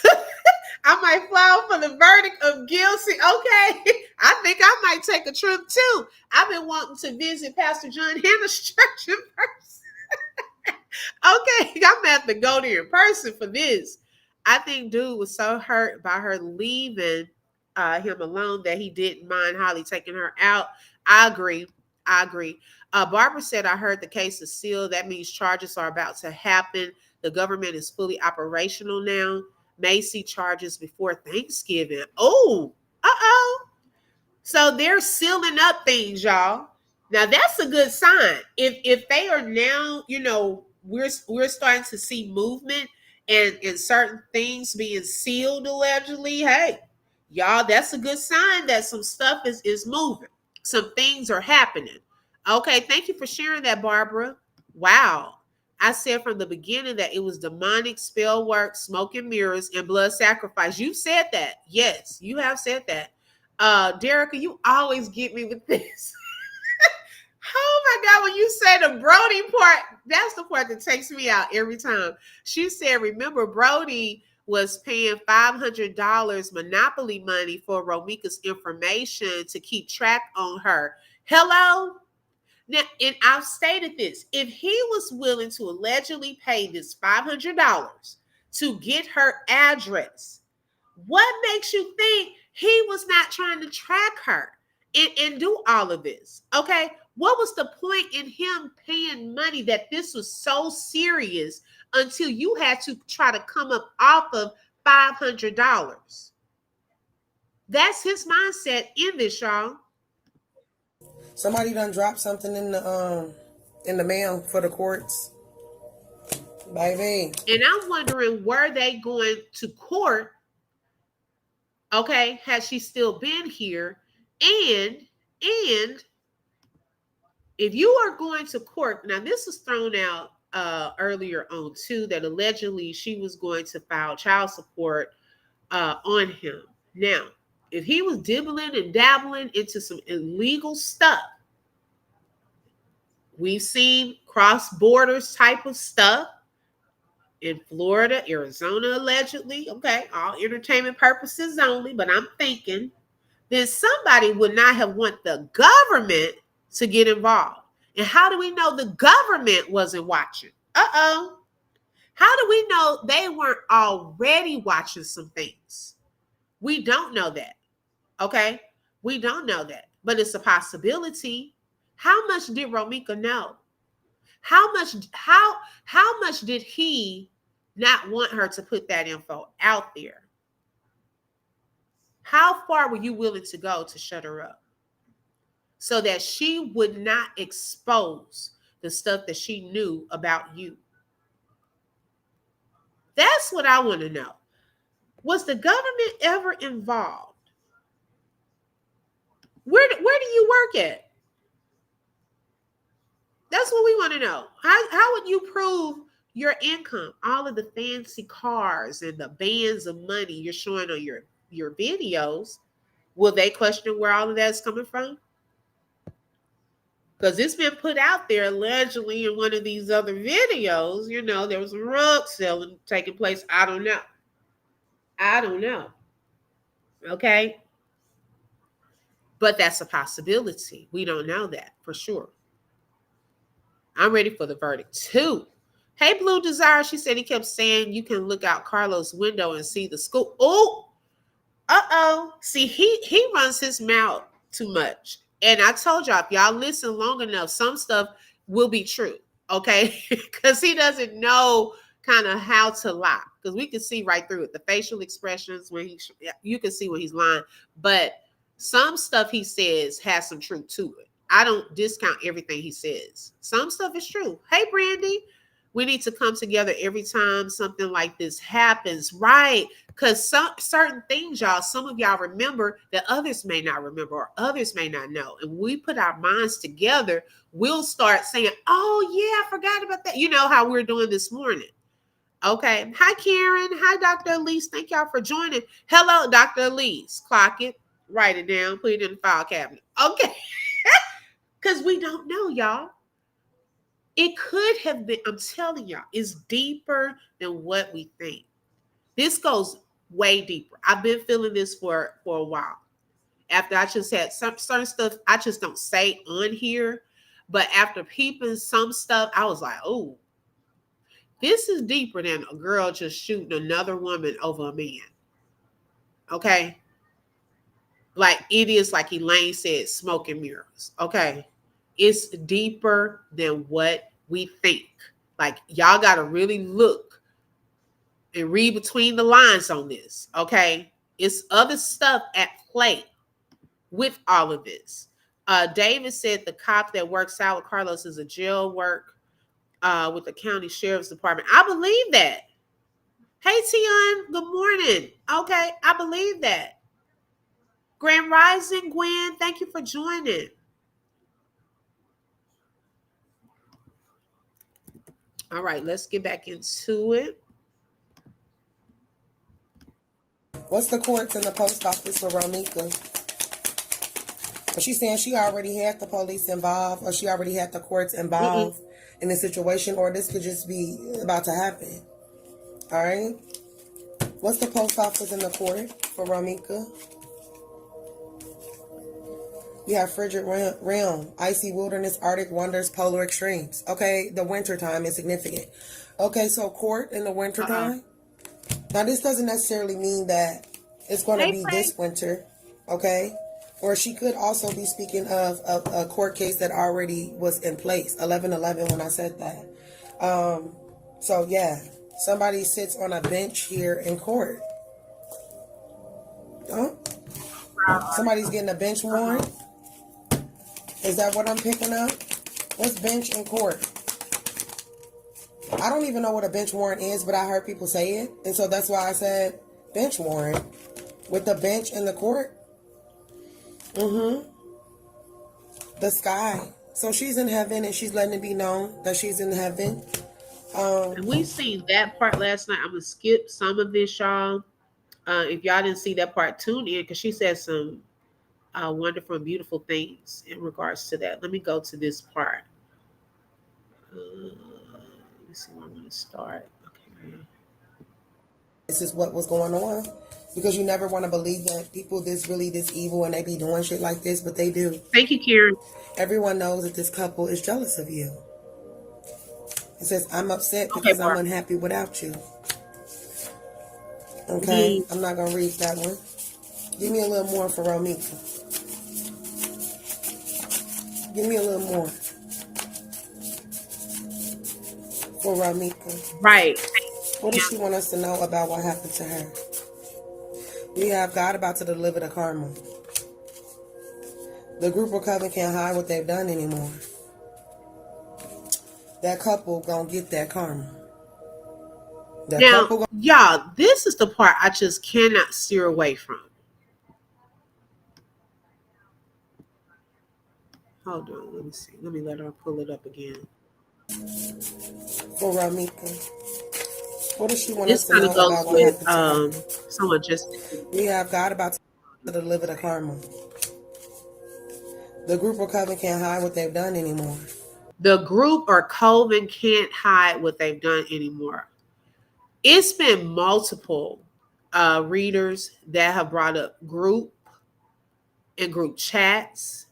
I might fly out for the verdict of guilty." Okay, I think I might take a trip too. I've been wanting to visit Pastor John Hanna's church in person. Okay, I'm gonna have to go there in person for this. I think dude was so hurt by her leaving him alone that he didn't mind Holly taking her out. I agree. I agree. Barbara said, "I heard the case is sealed. That means charges are about to happen. The government is fully operational now. May see charges before Thanksgiving." Oh, uh-oh. So they're sealing up things, y'all. Now that's a good sign. If they are now, we're starting to see movement and certain things being sealed allegedly. Hey, y'all, that's a good sign that some stuff is moving. Some things are happening. Okay, thank you for sharing that, Barbara. Wow. I said from the beginning that it was demonic spell work, smoke and mirrors, and blood sacrifice. You said that. Yes, you have said that. Derica, you always get me with this. Oh my God, when you say the Brody part, that's the part that takes me out every time. She said, remember, Brody was paying $500 monopoly money for Romeca's information to keep track on her. Hello? Now, and I've stated this. If he was willing to allegedly pay this $500 to get her address, what makes you think he was not trying to track her and do all of this? Okay. What was the point in him paying money that this was so serious until you had to try to come up off of $500? That's his mindset in this, y'all. Somebody done dropped something in the mail for the courts, baby. And I'm wondering, were they going to court? Okay, had she still been here? And if you are going to court, now this was thrown out earlier on too, that allegedly she was going to file child support on him. Now, if he was dibbling and dabbling into some illegal stuff, we've seen cross borders type of stuff in Florida, Arizona, allegedly. Okay, all entertainment purposes only, but I'm thinking then somebody would not have want the government to get involved. And how do we know the government wasn't watching? Uh-oh. How do we know they weren't already watching some things? We don't know that. Okay? We don't know that. But it's a possibility. How much did Romeca know? How much did he not want her to put that info out there? How far were you willing to go to shut her up so that she would not expose the stuff that she knew about you? That's what I want to know. Was the government ever involved? Where do you work at? That's what we want to know. How would you prove your income? All of the fancy cars and the bands of money you're showing on your videos. Will they question where all of that's coming from? Because it's been put out there allegedly in one of these other videos. There was a rug selling taking place. I don't know. Okay. But that's a possibility. We don't know that for sure. I'm ready for the verdict too. Hey, Blue Desire, she said he kept saying you can look out Carlos' window and see the school. Oh, uh-oh. See, he runs his mouth too much. And I told y'all, if y'all listen long enough, some stuff will be true, okay? Because he doesn't know kind of how to lie. Because we can see right through it. The facial expressions, you can see when he's lying. But some stuff he says has some truth to it. I don't discount everything he says. Some stuff is true. Hey, Brandy, we need to come together every time something like this happens, right? Because certain things, y'all, some of y'all remember that others may not remember or others may not know. And we put our minds together, we'll start saying, oh, yeah, I forgot about that. You know how we're doing this morning. Okay. Hi, Karen. Hi, Dr. Elise. Thank y'all for joining. Hello, Dr. Elise. Clock it. Write it down. Put it in the file cabinet. Okay. Because we don't know, y'all. It could have been, I'm telling y'all, it's deeper than what we think. This goes way deeper. I've been feeling this for a while. After I just had certain stuff I just don't say on here. But after peeping some stuff, I was like, oh, this is deeper than a girl just shooting another woman over a man. Okay? Like it is, like Elaine said, smoke and mirrors. Okay? It's deeper than what we think. Like y'all got to really look and read between the lines on this. Okay? It's other stuff at play with all of this. David said the cop that works out with Carlos is a jail work with the county sheriff's department. I believe that. Hey, Tion, good morning. Okay, I believe that. Grand Rising, Gwen, thank you for joining. All right, let's get back into it. What's the courts and the post office for Romeca? But she's saying she already had the police involved, or she already had the courts involved in the situation, or this could just be about to happen. All right. What's the post office and the court for Romeca? You have frigid realm, icy wilderness, Arctic wonders, polar extremes. Okay, the winter time is significant. Okay, so court in the winter time. Now, this doesn't necessarily mean that it's going to be this winter, okay? Or she could also be speaking of a court case that already was in place, 11/11 when I said that. So, yeah, somebody sits on a bench here in court. Huh? Somebody's getting a bench warrant? Is that what I'm picking up? What's bench in court? I don't even know what a bench warrant is, but I heard people say it. And so that's why I said bench warrant. With the bench in the court. The sky. So she's in heaven and she's letting it be known that she's in heaven. And we seen that part last night. I'm going to skip some of this, y'all. If y'all didn't see that part, tune in because she said some wonderful and beautiful things in regards to that. Let me go to this part. Let me see where I'm going to start. Okay. this is what was going on. Because you never want to believe that people this evil and they be doing shit like this, but they do. Thank you, Karen. Everyone knows that this couple is jealous of you. It says, I'm upset Okay, because I'm Barb. unhappy without you. Okay, Mhm. I'm not going to read that one. Give me a little more for Romeca. Give me a little more for Romeca. Right. What does she want us to know about what happened to her? We have God about to deliver the karma. The group or coven can't hide what they've done anymore. That couple gonna get that karma. That Now, couple gonna... y'all, this is the part I just cannot steer away from. Hold on, let me see. Let me let her pull it up again. For Romeca. What does she want This us to kind of know goes about what with happened to her? someone just. We have God about to deliver the karma. The group or coven can't hide what they've done anymore. The group or coven can't hide what they've done anymore. It's been multiple readers that have brought up group and group chats.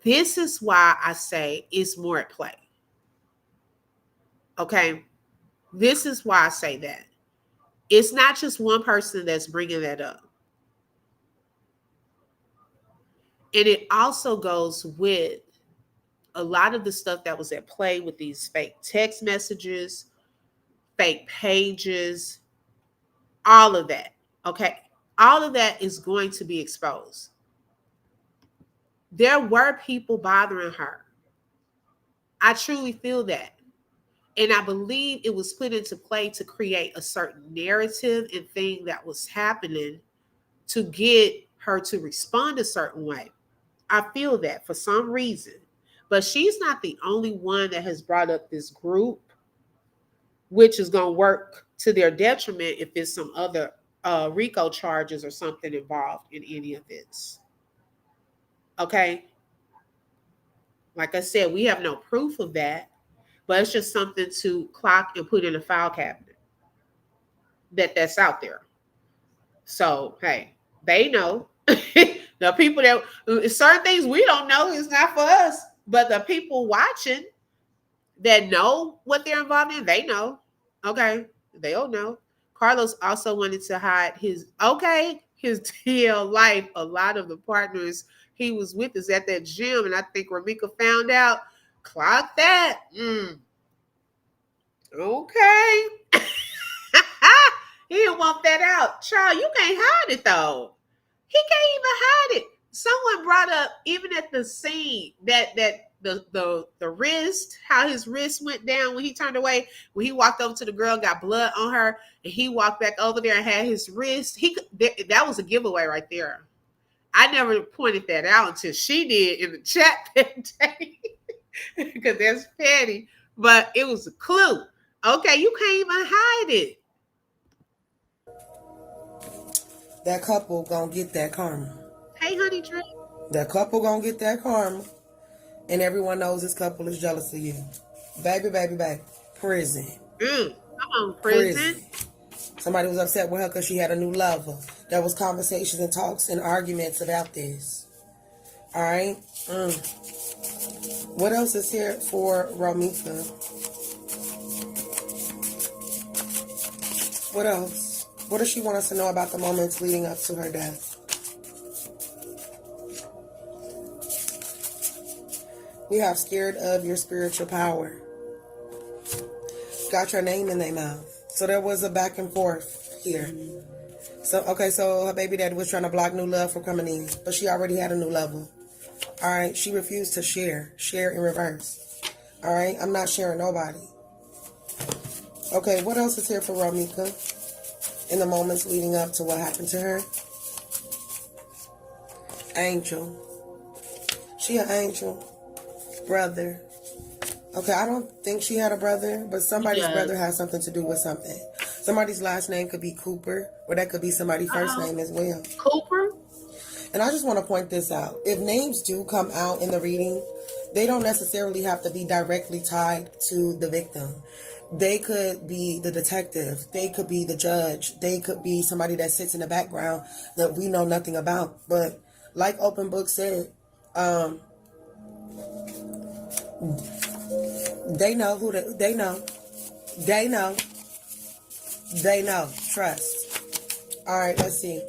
This is why I say it's more at play. Okay. This is why I say that. It's not just one person that's bringing that up. And it also goes with a lot of the stuff that was at play with these fake text messages, fake pages, all of that. Okay. All of that is going to be exposed. There were people bothering her. I truly feel that. And I believe it was put into play to create a certain narrative and thing that was happening to get her to respond a certain way. I feel that for some reason. But she's not the only one that has brought up this group, which is going to work to their detriment if there's some other RICO charges or something involved in any of this. Okay. Like I said, we have no proof of that, but it's just something to clock and put in a file cabinet that's out there. So, hey, they know. The people that certain things we don't know is not for us, but the people watching that know what they're involved in, they know. Okay, they'll know. Carlos also wanted to hide his TL life. A lot of the partners he was with is at that gym, and I think Romeca found out. Clock that. Okay. He didn't want that out. Child, you can't hide it though. He can't even hide it. Someone brought up even at the scene that the wrist, how his wrist went down when he turned away, when he walked over to the girl, got blood on her, and he walked back over there and had his wrist. That was a giveaway right there. I never pointed that out until she did in the chat that day because that's petty, but it was a clue. Okay, you can't even hide it. That couple gonna get that karma. Hey, honey, Drew. That couple gonna get that karma. And everyone knows this couple is jealous of you. Baby, baby, baby. Prison. Come on, prison. Somebody was upset with her because she had a new lover. There was conversations and talks and arguments about this. All right? What else is here for Romeca? What else? What does she want us to know about the moments leading up to her death? We have scared of your spiritual power. Got your name in their mouth. So there was a back and forth here. So her baby daddy was trying to block new love from coming in, but she already had a new lover. All right, she refused to share in reverse. All right, I'm not sharing nobody. Okay, what else is here for Romeca in the moments leading up to what happened to her? Angel. She an angel. Brother. Okay, I don't think she had a brother, but somebody's brother has something to do with something. Somebody's last name could be Cooper, or that could be somebody's first name as well. Cooper? And I just want to point this out. If names do come out in the reading, they don't necessarily have to be directly tied to the victim. They could be the detective. They could be the judge. They could be somebody that sits in the background that we know nothing about. But like Open Book said, um, they know who they know. They know. They know. Trust. All right, let's see.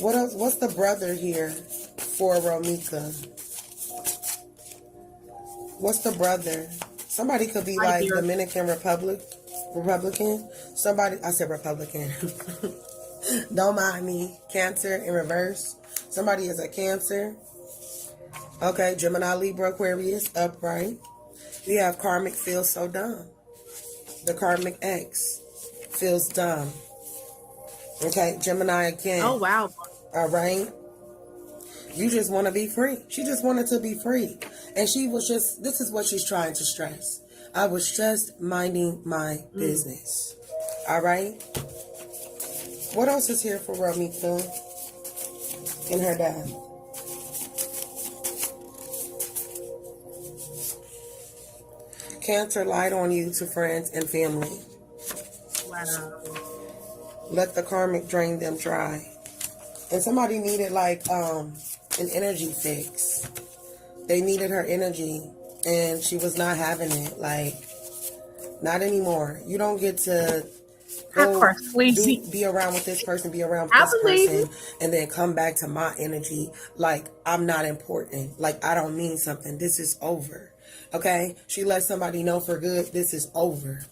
What else? What's the brother here for Romeca? What's the brother? Somebody could be Right like here. Dominican Republican. Somebody, I said Republican. Don't mind me. Cancer in reverse. Somebody is a Cancer. Okay, Gemini, Libra, Aquarius, upright. We have karmic feels so dumb. The karmic X feels dumb. Okay, Gemini again. Oh wow. All right. You just want to be free. She just wanted to be free. And she was just, this is what she's trying to stress. I was just minding my business. All right. What else is here for Romeca and her dad? Cancer lied on you to friends and family. Wow. Let the karmic drain them dry. And somebody needed like an energy fix. They needed her energy and she was not having it. Like, not anymore. You don't get to go be around with this person, be around with I this believe person, and then come back to my energy like I'm not important. Like I don't mean something. This is over. Okay? She let somebody know for good, this is over.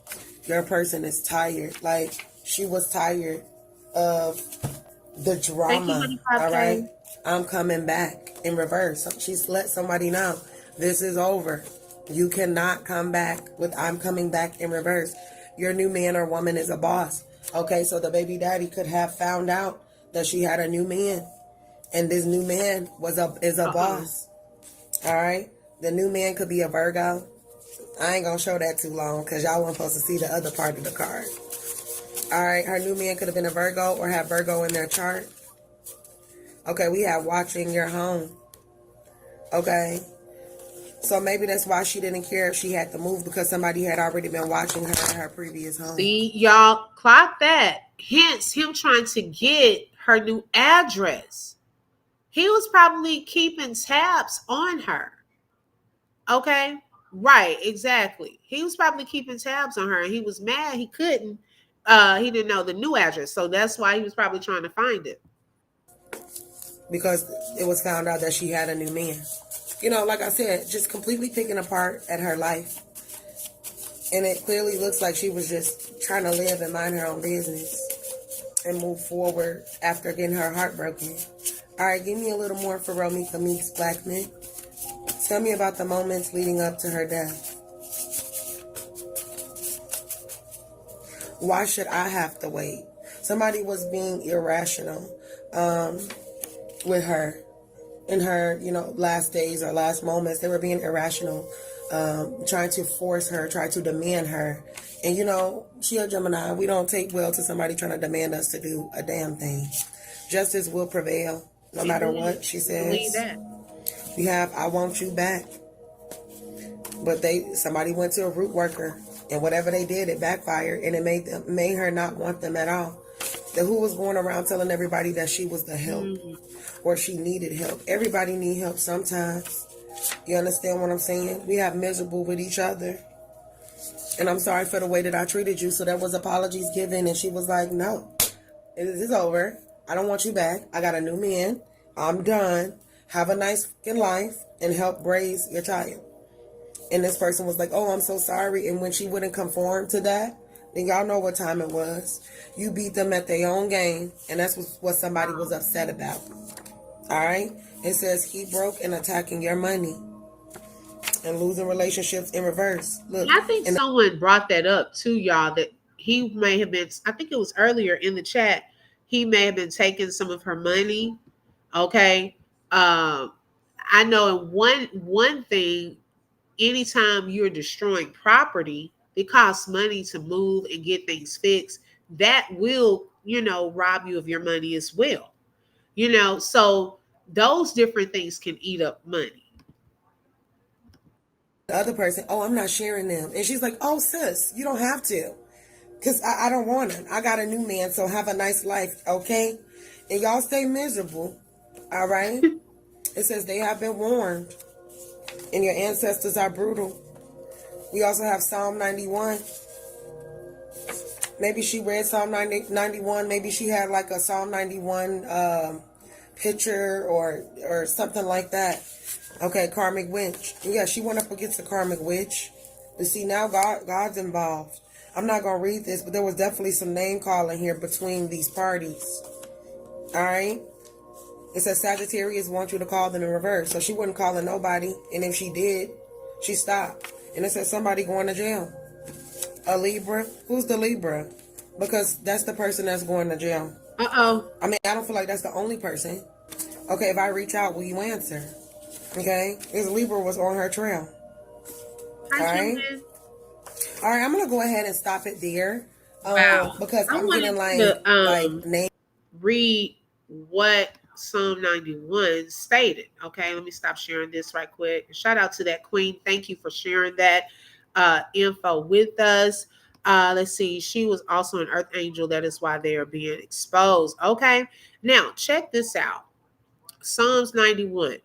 Your person is tired. Like she was tired of the drama. All right? I'm coming back in reverse. She's let somebody know this is over. You cannot come back with I'm coming back in reverse. Your new man or woman is a boss. Okay, so the baby daddy could have found out that she had a new man. And this new man is a boss. All right? The new man could be a Virgo. I ain't going to show that too long because y'all weren't supposed to see the other part of the card. All right, her new man could have been a Virgo or have Virgo in their chart. Okay, we have watching your home. Okay. So maybe that's why she didn't care if she had to move because somebody had already been watching her in her previous home. See, y'all, clock that. Hence, him trying to get her new address. He was probably keeping tabs on her. Okay? Right, exactly. He was probably keeping tabs on her and he was mad he couldn't. He didn't know the new address. So that's why he was probably trying to find it. Because it was found out that she had a new man. You know, like I said, just completely picking apart at her life. And it clearly looks like she was just trying to live and mind her own business and move forward after getting her heart broken. All right, give me a little more for Romeca Meeks Blackman. Tell me about the moments leading up to her death. Why should I have to wait? Somebody was being irrational with her in her, last days or last moments. They were being irrational, trying to force her, trying to demand her. And, she a Gemini. We don't take well to somebody trying to demand us to do a damn thing. Justice will prevail no matter what she says. Believe that. We have I want you back. But somebody went to a root worker and whatever they did, it backfired and it made her not want them at all. Who was going around telling everybody that she was the help or she needed help. Everybody need help sometimes. You understand what I'm saying? We have miserable with each other. And I'm sorry for the way that I treated you. So there was apologies given and she was like, no, it is over. I don't want you back. I got a new man. I'm done. Have a nice fucking life and help raise your child. And this person was like, oh, I'm so sorry. And when she wouldn't conform to that, then y'all know what time it was. You beat them at their own game. And that's what somebody was upset about. All right? It says he broke and attacking your money and losing relationships in reverse. Look, I think someone brought that up too, y'all, that he may have been, I think it was earlier in the chat, he may have been taking some of her money. Okay. I know one thing, anytime you're destroying property, it costs money to move and get things fixed. That will, rob you of your money as well. So those different things can eat up money. other person, oh, I'm not sharing them. And she's like, oh, sis, you don't have to. Because I don't want him. I got a new man, so have a nice life, okay? And y'all stay miserable, all right? It says they have been warned, and your ancestors are brutal. We also have Psalm 91. Maybe she read Psalm 91. Maybe she had like a Psalm 91 picture or something like that. Okay, karmic witch. Yeah, she went up against the karmic witch. But see, now God's involved. I'm not going to read this, but there was definitely some name calling here between these parties. All right? It says Sagittarius wants you to call them in reverse. So she wasn't calling nobody. And if she did, she stopped. And it says somebody going to jail. A Libra? Who's the Libra? Because that's the person that's going to jail. Uh-oh. I mean, I don't feel like that's the only person. Okay, if I reach out, will you answer? Okay? Because Libra was on her trail. Hi, All right? Kevin. All right, I'm going to go ahead and stop it there. Wow. Because I I'm wanted getting to name. read what Psalm 91 stated. Okay, let me stop sharing this right quick. Shout out to that queen. Thank you for sharing that info with us. Let's see. She was also an earth angel. That is why they are being exposed. Okay, now check this out. Psalms 91.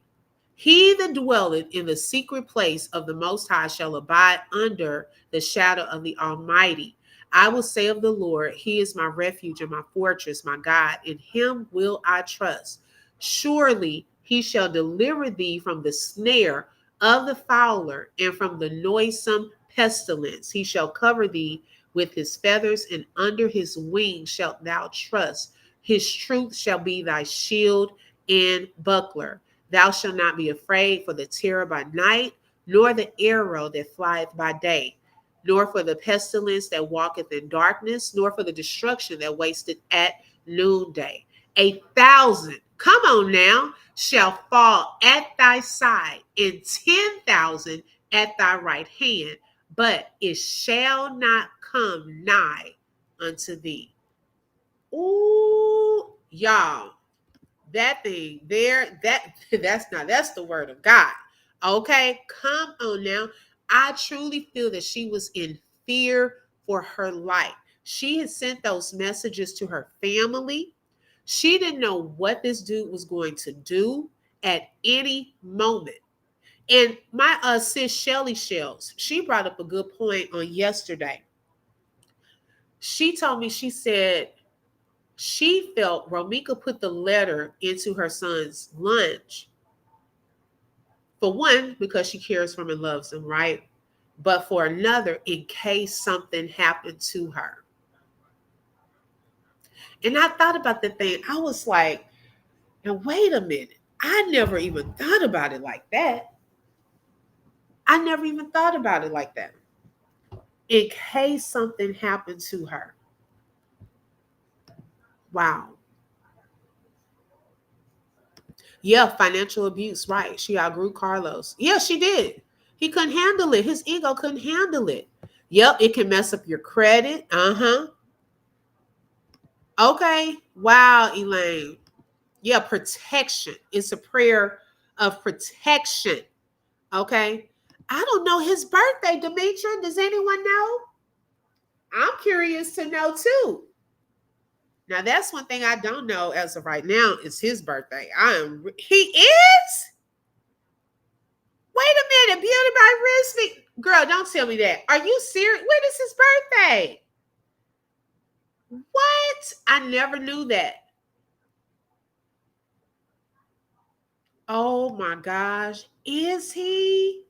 He that dwelleth in the secret place of the Most High shall abide under the shadow of the Almighty. I will say of the Lord, He is my refuge and my fortress, my God. In Him will I trust. Surely He shall deliver thee from the snare of the fowler and from the noisome pestilence. He shall cover thee with His feathers, and under His wings shalt thou trust. His truth shall be thy shield and buckler. Thou shalt not be afraid for the terror by night, nor the arrow that flieth by day, nor for the pestilence that walketh in darkness, nor for the destruction that wasteth at noonday. 1,000, come on now, shall fall at thy side, and 10,000 at thy right hand, but it shall not come nigh unto thee. Ooh, y'all. That thing there, that's the word of God. Okay, come on now. I truly feel that she was in fear for her life. She had sent those messages to her family. She didn't know what this dude was going to do at any moment. And my sis Shelly Shells, she brought up a good point on yesterday. She told me, she said, she felt Romeca put the letter into her son's lunch. For one, because she cares for him and loves him, right? But for another, in case something happened to her. And I thought about the thing. I was like, now wait a minute. I never even thought about it like that. I never even thought about it like that. In case something happened to her. Wow. Yeah, financial abuse, right. She outgrew Carlos. Yeah, she did. He couldn't handle it. His ego couldn't handle it. Yep, it can mess up your credit. Uh-huh. Okay. Wow, Elaine. Yeah, protection. It's a prayer of protection. Okay. I don't know his birthday, Demetra. Does anyone know? I'm curious to know too. Now, that's one thing I don't know as of right now is his birthday. He is? Wait a minute, Beauty by Risby. Girl, don't tell me that. Are you serious? When is his birthday? What? I never knew that. Oh my gosh. Is he?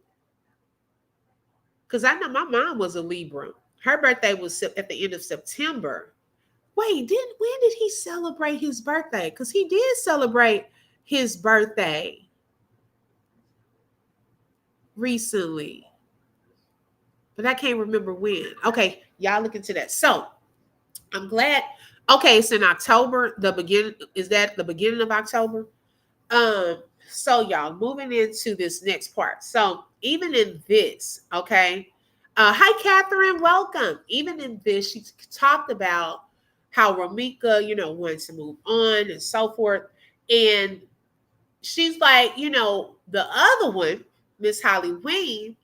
Because I know my mom was a Libra. Her birthday was at the end of September. Wait, when did he celebrate his birthday? Because he did celebrate his birthday recently. But I can't remember when. Okay, y'all look into that. So I'm glad. Okay, it's in October. Is that the beginning of October? So y'all moving into this next part. So even in this, okay. Hi Catherine, welcome. Even in this, she talked about how Romeca, wanted to move on and so forth. And she's like, the other one, Miss Holly Wayne,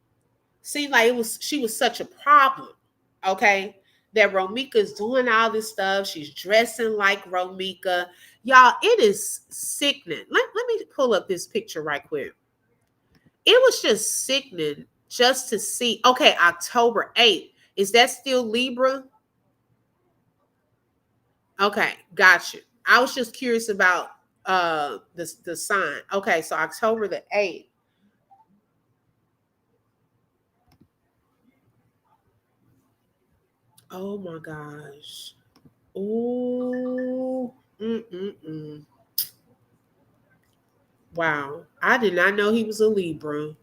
seemed like she was such a problem. Okay. That Romeca's doing all this stuff. She's dressing like Romeca. Y'all, it is sickening. Let me pull up this picture right quick. It was just sickening just to see. Okay, October 8th. Is that still Libra? Okay, got you. I was just curious about the sign. Okay, so October the 8th. Oh my gosh. Ooh. Mm-mm-mm. Wow. I did not know he was a Libra.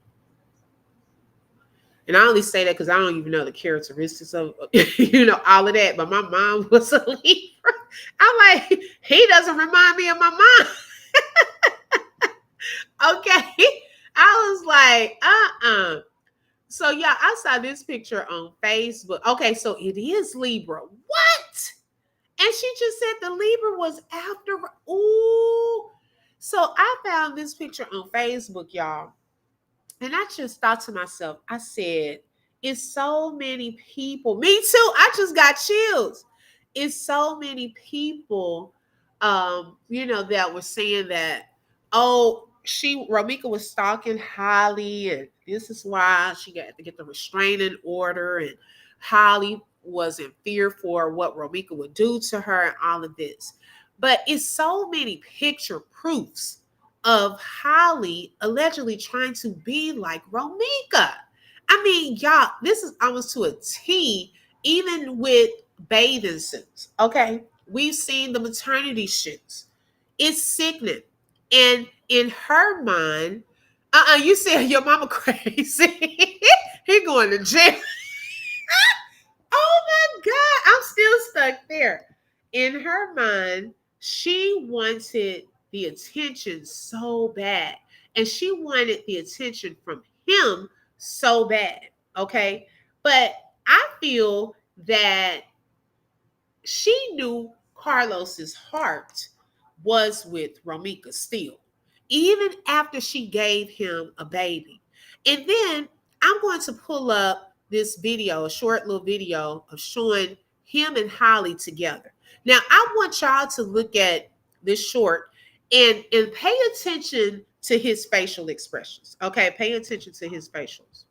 And I only say that because I don't even know the characteristics of, all of that. But my mom was a Libra. I'm like, he doesn't remind me of my mom. Okay. I was like, So yeah, I saw this picture on Facebook. Okay, so it is Libra. What? And she just said the Libra was after. Ooh. So I found this picture on Facebook, y'all. And I just thought to myself, I said, it's so many people. Me too. I just got chills. It's so many people, that were saying that, oh, Romeca was stalking Holly, and this is why she got to get the restraining order, and Holly was in fear for what Romeca would do to her and all of this. But it's so many picture proofs of Holly allegedly trying to be like Romeca. I mean, y'all, this is almost to a T, even with bathing suits. Okay. We've seen the maternity shoots. It's sickening. And in her mind, you said your mama crazy. He going to jail. Oh my God. I'm still stuck there. In her mind, she wanted the attention so bad. And she wanted the attention from him so bad. Okay. But I feel that she knew Carlos's heart was with Romeca still, even after she gave him a baby. And then I'm going to pull up this video, a short little video of showing him and Holly together. Now, I want y'all to look at this short and pay attention to his facial expressions. Okay, pay attention to his facials.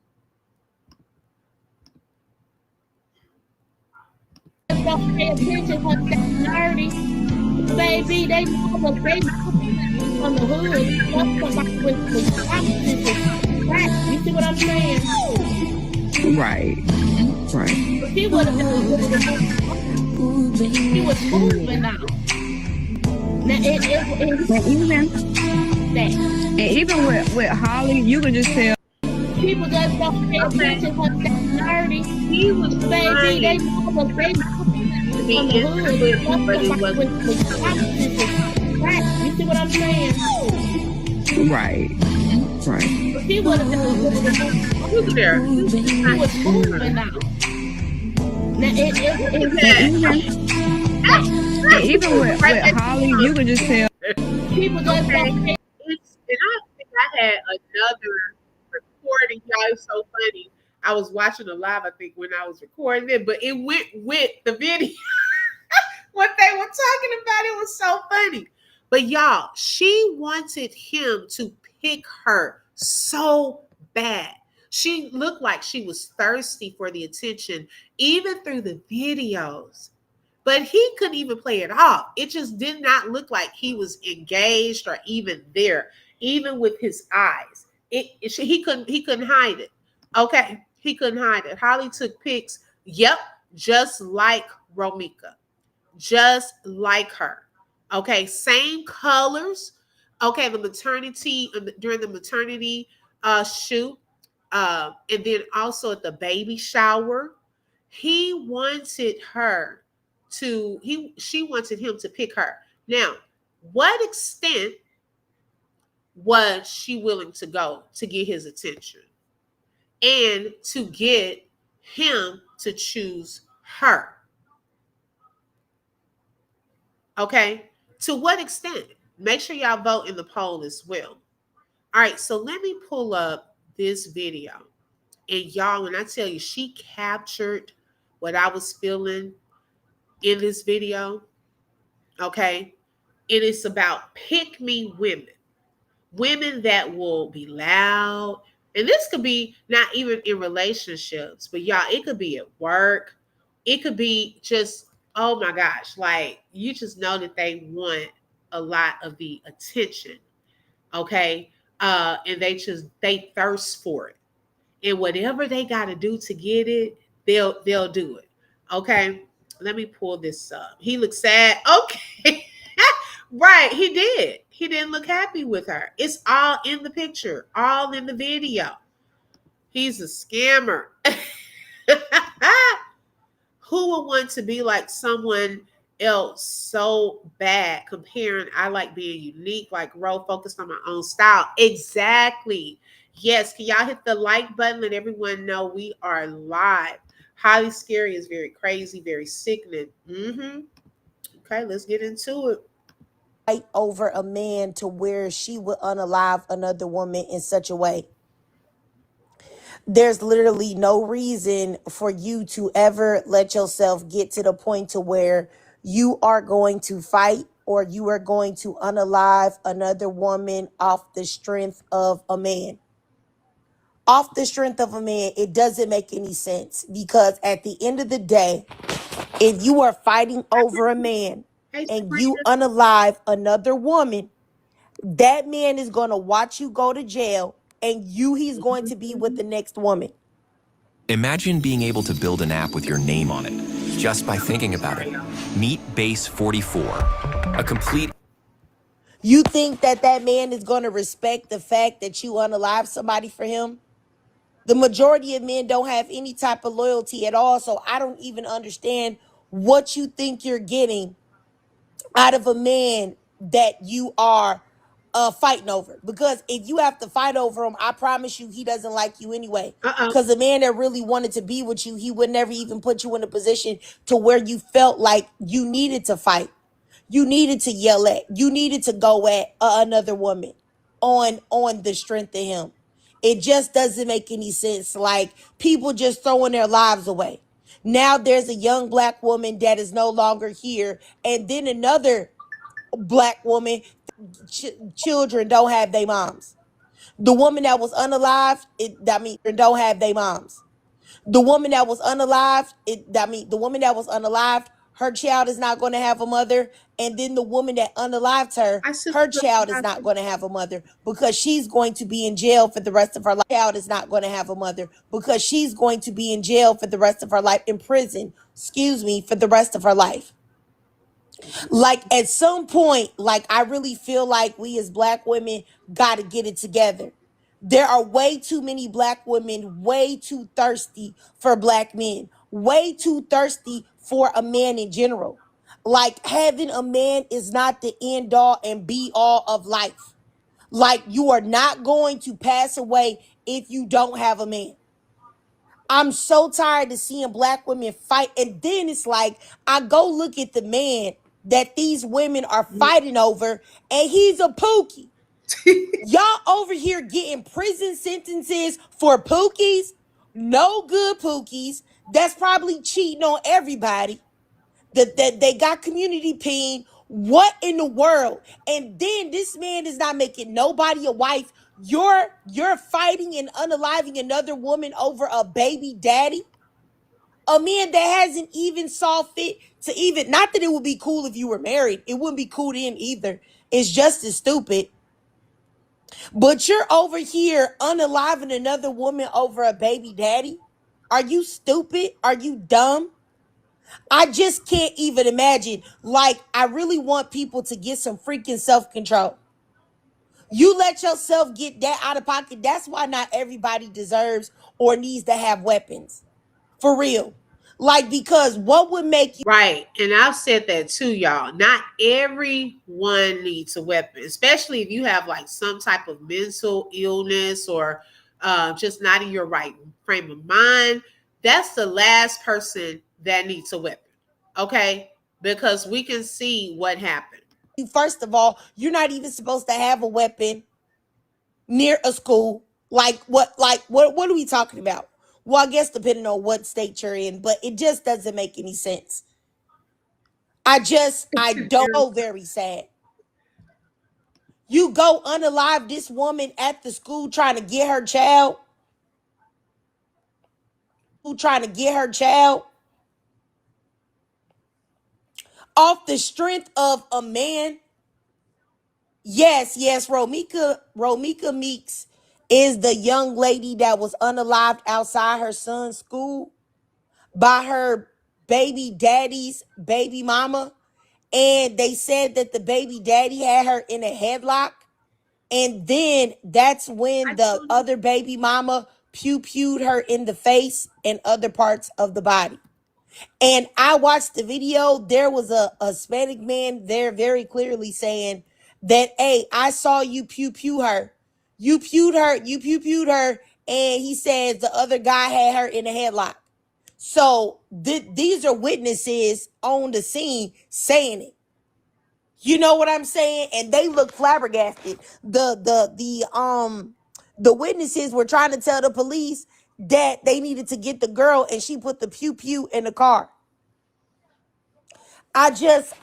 Don't pay attention when they nerdy. Baby, they know the baby on the hood. Somebody with right. You see what I'm saying? Right. He would have been. He was moving now. Now And even with Holly, you could just tell. People just don't pay attention when they nerdy. He was baby, they know the baby on the hood. Somebody with right. You see what I'm saying? Right. He would have been. He was moving now. Now And even with Holly, you could just tell. People just don't pay. And I think I had another recording. Y'all, it's so funny. I was watching a live, I think, when I was recording it, but it went with the video. What they were talking about, it was so funny. But y'all, she wanted him to pick her so bad. She looked like she was thirsty for the attention, even through the videos. But he couldn't even play it off. It just did not look like he was engaged or even there, even with his eyes. He couldn't hide it. Okay, he couldn't hide it. Holly took pics. Yep, just like Romeca, just like her. Okay, same colors. Okay, the maternity during the maternity shoot, and then also at the baby shower, he wanted her to. She wanted him to pick her. Now, what extent was she willing to go to get his attention and to get him to choose her? Okay, to what extent? Make sure y'all vote in the poll as well. All right, so let me pull up this video. And y'all, when I tell you, she captured what I was feeling in this video. Okay. It is about pick me women, women that will be loud. And this could be not even in relationships, but y'all, it could be at work. It could be just, oh my gosh, like you just know that they want a lot of the attention. Okay. And they thirst for it. And whatever they gotta do to get it, they'll do it. Okay. Let me pull this up. He looks sad. Okay. Right, he did. He didn't look happy with her. It's all in the picture, all in the video. He's a scammer. Who would want to be like someone else so bad? Comparing, I like being unique, like Ro, focused on my own style. Exactly. Yes. Can y'all hit the like button? Let everyone know we are live. Highly scary is very crazy, very sickening. Okay, let's get into it. Fight over a man to where she would unalive another woman in such a way. There's literally no reason for you to ever let yourself get to the point to where you are going to fight or you are going to unalive another woman off the strength of a man. Off the strength of a man, it doesn't make any sense because at the end of the day, if you are fighting over a man Hey, and Sabrina. you unalive another woman, that man is going to watch you go to jail and he's going to be with the next woman. Imagine being able to build an app with your name on it, just by thinking about it. Meet Base 44, a complete... You think that man is going to respect the fact that you unalive somebody for him? The majority of men don't have any type of loyalty at all, so I don't even understand what you think you're getting out of a man that you are fighting over. Because if you have to fight over him, I promise you he doesn't like you anyway. Because the man that really wanted to be with you, he would never even put you in a position to where you felt like you needed to fight. You needed to yell at. You needed to go at another woman on the strength of him. It just doesn't make any sense. Like people just throwing their lives away. Now there's a young black woman that is no longer here, and then another black woman. Children don't have their moms. The woman that was unalived, don't have their moms. The woman that was unalived, the woman that was unalived, her child is not going to have a mother. And then the woman that unalived her, her child is not going to have a mother because she's going to be in jail for the rest of her life. Child is not going to have a mother because she's going to be in jail for the rest of her life, in prison, for the rest of her life. Like at some point, like I really feel like we as black women got to get it together. There are way too many black women, way too thirsty for black men, way too thirsty for a man in general. Like having a man is not the end all and be all of life. Like you are not going to pass away if you don't have a man. I'm so tired of seeing black women fight. And then it's like, I go look at the man that these women are fighting over, and he's a pookie. Y'all over here getting prison sentences for pookies, no good pookies. That's probably cheating on everybody. That they got community pain. What in the world? And then this man is not making nobody a wife. You're fighting and unaliving another woman over a baby daddy. A man that hasn't even saw fit to even, not that it would be cool if you were married. It wouldn't be cool to him either. It's just as stupid. But you're over here unaliving another woman over a baby daddy? Are you stupid? Are you dumb? I just can't even imagine. Like, I really want people to get some freaking self-control. You let yourself get that out of pocket. That's why not everybody deserves or needs to have weapons. For real. Like, because what would make you... Right. And I've said that too, y'all. Not everyone needs a weapon, especially if you have like some type of mental illness or just not in your right frame of mind. That's the last person that needs a weapon. Okay. Because we can see what happened. First of all, you're not even supposed to have a weapon near a school. Like what are we talking about? Well, I guess depending on what state you're in, but it just doesn't make any sense. I don't know, very sad. You go unalive this woman at the school trying to get her child, who trying to get her child off the strength of a man. Yes, Romeca Meeks is the young lady that was unalived outside her son's school by her baby daddy's baby mama. And they said that the baby daddy had her in a headlock. And then that's when the other baby mama pew-pewed her in the face and other parts of the body. And I watched the video. There was a Hispanic man there very clearly saying that, hey, I saw you pew-pew her. You pew-pewed her. And he says the other guy had her in a headlock. So these are witnesses on the scene saying it. You know what I'm saying? And they look flabbergasted. The witnesses were trying to tell the police that they needed to get the girl, and she put the pew pew in the car. I just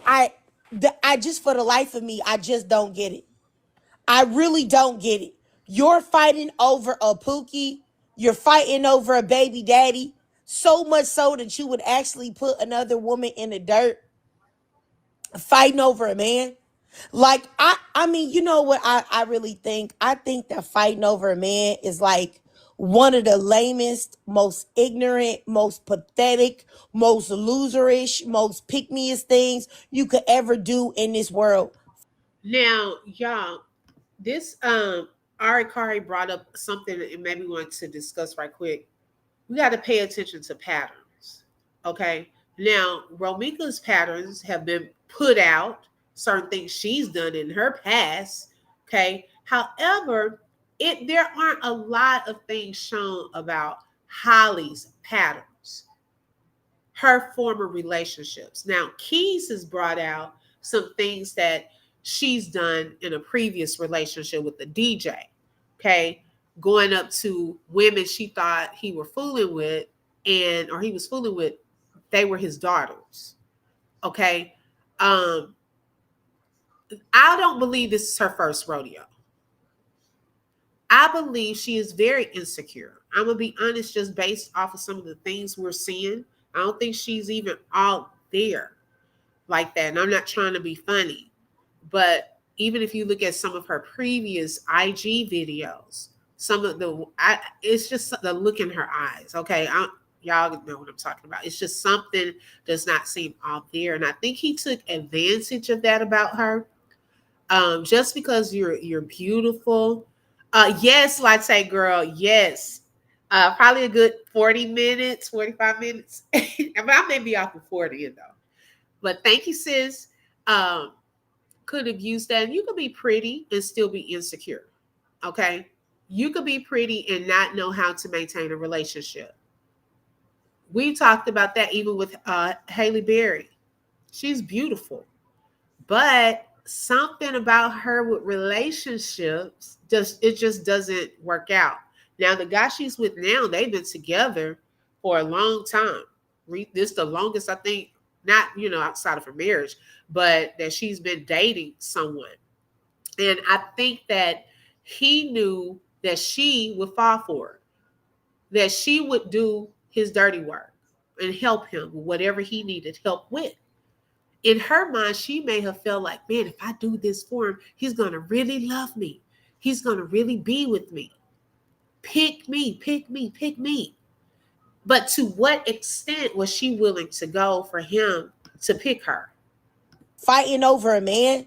for the life of me, I just don't get it. I really don't get it. You're fighting over a pookie. You're fighting over a baby daddy. So much so that you would actually put another woman in the dirt fighting over a man. Like, I mean, you know what I really think? I think that fighting over a man is like one of the lamest, most ignorant, most pathetic, most loserish, most pick-meist things you could ever do in this world. Now, y'all, this Ari Kari brought up something that maybe we want to discuss right quick. We got to pay attention to patterns. Okay. Now, Romeca's patterns have been put out, certain things she's done in her past. Okay. However, there aren't a lot of things shown about Holly's patterns, her former relationships. Now, Keys has brought out some things that she's done in a previous relationship with the DJ. Okay. Going up to women she thought he were fooling with, or he was fooling with, they were his daughters. Okay. I don't believe this is her first rodeo. I believe she is very insecure. I'm going to be honest, just based off of some of the things we're seeing. I don't think she's even out there like that. And I'm not trying to be funny, but even if you look at some of her previous IG videos, it's just the look in her eyes. Okay. Y'all know what I'm talking about. It's just something does not seem out there. And I think he took advantage of that about her. Just because you're beautiful. Yes, latte girl. Yes. Probably a good 40 minutes, 45 minutes. I may be off of 40 though. But thank you, sis. Could have used that. And you could be pretty and still be insecure. Okay. You could be pretty and not know how to maintain a relationship. We talked about that even with Halle Berry. She's beautiful. But something about her with relationships just doesn't work out. Now the guy she's with now, they've been together for a long time. This is the longest, I think, not outside of her marriage, but that she's been dating someone. And I think that he knew that she would fall for it, that she would do his dirty work and help him with whatever he needed help with. In her mind, she may have felt like, man, if I do this for him, he's going to really love me. He's going to really be with me. Pick me, pick me, pick me. But to what extent was she willing to go for him to pick her? Fighting over a man?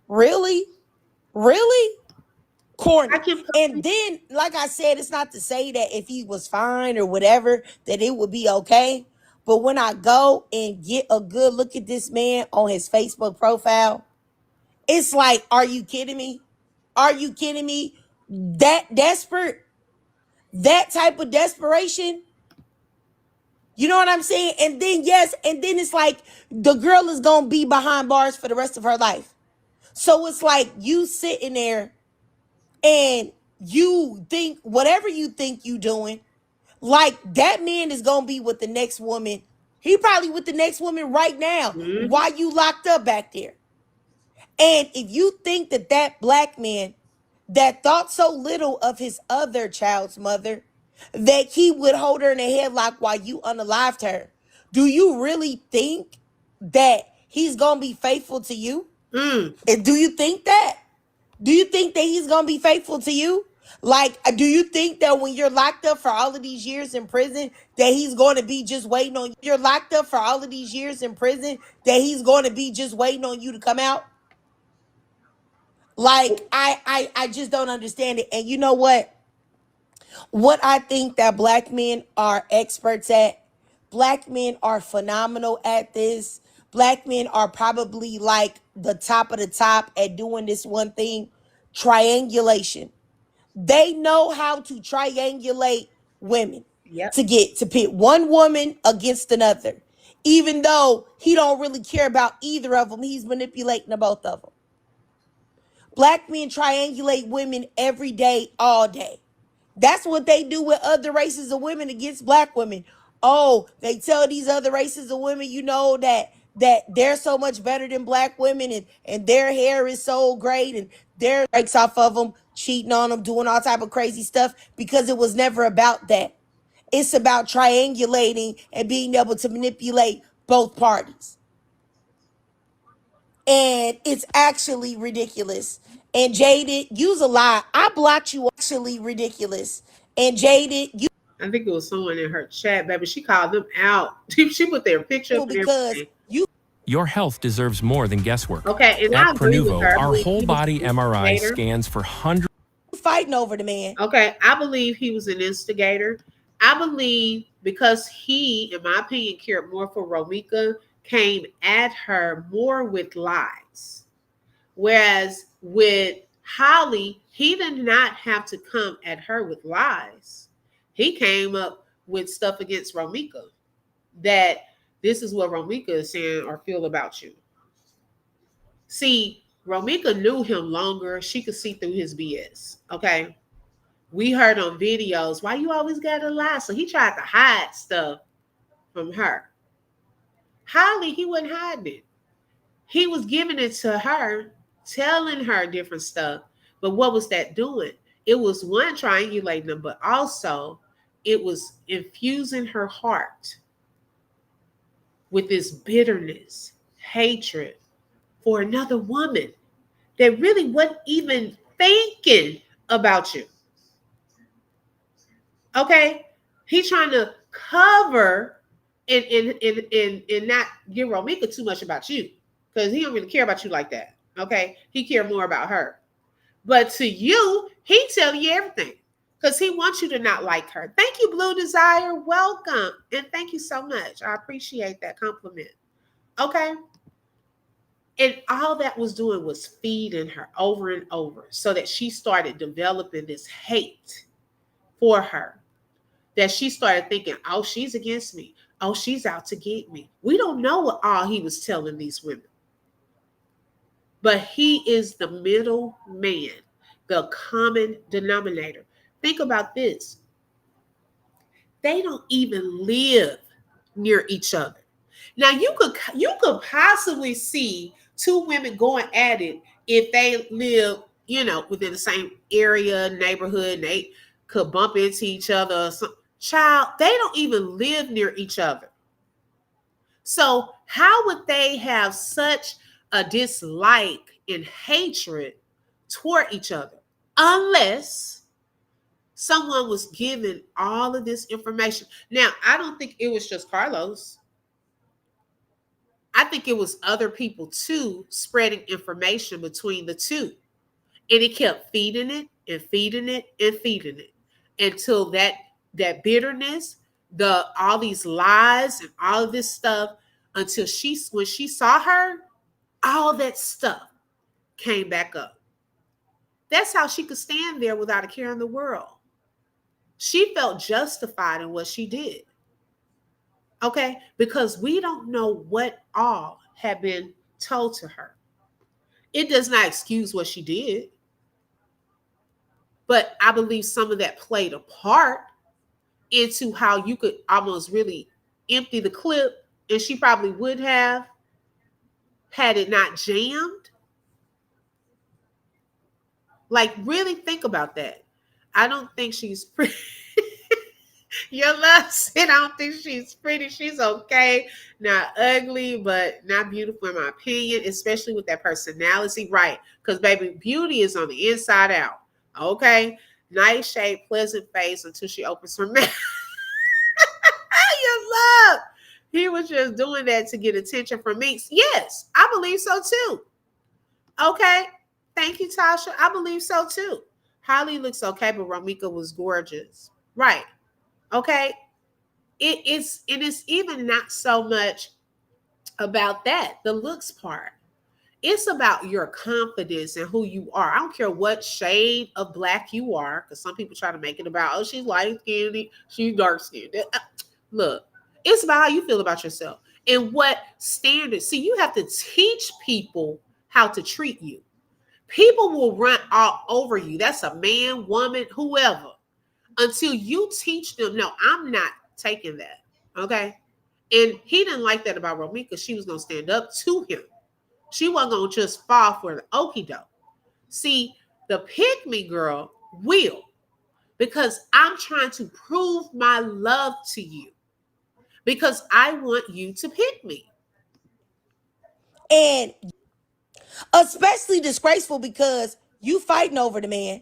Really? Really? Corny. And then, like I said, it's not to say that if he was fine or whatever, that it would be okay. But when I go and get a good look at this man on his Facebook profile, it's like, are you kidding me? Are you kidding me? That desperate? That type of desperation? You know what I'm saying? And then, yes, and then it's like the girl is going to be behind bars for the rest of her life. So it's like you sitting there and you think whatever you think you doing, Like that man is gonna be with the next woman. He probably with the next woman right now. Mhm. Why you locked up back there? And if you think that that black man that thought so little of his other child's mother that he would hold her in a headlock while you unalived her, do you really think that he's gonna be faithful to you? Mm. And do you think that? Do you think that he's gonna be faithful to you? Like, do you think that when you're locked up for all of these years in prison, that he's going to be just waiting on you? You're locked up for all of these years in prison, that he's going to be just waiting on you to come out? Like, I just don't understand it. And you know what? What I think that black men are experts at, black men are phenomenal at this. Black men are probably like the top of the top at doing this one thing, triangulation. They know how to triangulate women Yep. to get to pit one woman against another. Even though he don't really care about either of them, he's manipulating the both of them. Black men triangulate women every day, all day. That's what they do with other races of women against black women. Oh, they tell these other races of women, you know, that they're so much better than black women, and their hair is so great, and their breaks off of them, cheating on them, doing all type of crazy stuff, because it was never about that. It's about triangulating and being able to manipulate both parties. And it's actually ridiculous. And Jaded, use a lie. I blocked you. Actually ridiculous. And Jaded, you I think it was someone in her chat, baby. She called them out. She put their picture up and because everything. you Your health deserves more than guesswork. Okay, and At I agree with Pronuvo, her. I our believe whole he was body an MRI instigator. scans for hundreds. fighting over the man. Okay, I believe he was an instigator. I believe because he, in my opinion, cared more for Romeca, came at her more with lies. Whereas with Holly, he did not have to come at her with lies. He came up with stuff against Romeca that this is what Romeca is saying or feel about you. See, Romeca knew him longer. She could see through his BS. Okay. We heard on videos, why you always gotta lie? So he tried to hide stuff from her. Holly, he wasn't hiding it. He was giving it to her, telling her different stuff. But what was that doing? It was one triangulating them, but also it was infusing her heart with this bitterness, hatred for another woman that really wasn't even thinking about you. Okay? He's trying to cover and not give Romeca too much about you. Because he don't really care about you like that. Okay? He care more about her. But to you, he tell you everything. Because he wants you to not like her. Thank you, Blue Desire. Welcome. And thank you so much. I appreciate that compliment. Okay? And all that was doing was feeding her over and over so that she started developing this hate for her. That she started thinking, oh, she's against me. Oh, she's out to get me. We don't know what all he was telling these women. But he is the middle man, the common denominator. Think about this. They don't even live near each other. Now you could possibly see two women going at it if they live, within the same area, neighborhood, and they could bump into each other or something. Child, they don't even live near each other. So how would they have such a dislike and hatred toward each other unless someone was given all of this information? Now, I don't think it was just Carlos. I think it was other people too spreading information between the two. And it kept feeding it and feeding it and feeding it until that bitterness, all these lies and all of this stuff, until when she saw her, all that stuff came back up. That's how she could stand there without a care in the world. She felt justified in what she did. Okay? Because we don't know what all had been told to her. It does not excuse what she did, but I believe some of that played a part into how you could almost really empty the clip, and she probably would have had it not jammed. Like, really think about that. I don't think she's pretty. Your love said, I don't think she's pretty. She's okay. Not ugly, but not beautiful in my opinion, especially with that personality. Right. Because, baby, beauty is on the inside out. Okay. Nice shape, pleasant face until she opens her mouth. Your love. He was just doing that to get attention from Meeks. Yes, I believe so too. Okay. Thank you, Tasha. I believe so too. Holly looks okay, but Romeca was gorgeous. Right. Okay. It's even not so much about that, the looks part. It's about your confidence and who you are. I don't care what shade of black you are, because some people try to make it about, oh, she's light skinned, she's dark skinned. Look, it's about how you feel about yourself and what standards. See, you have to teach people how to treat you. People will run all over you. That's a man, woman, whoever, until you teach them, no, I'm not taking that. Okay. And he didn't like that about Romeca. She was going to stand up to him. She wasn't going to just fall for the okie doke. See, the pick me girl will, because I'm trying to prove my love to you, because I want you to pick me. And especially disgraceful because you fighting over the man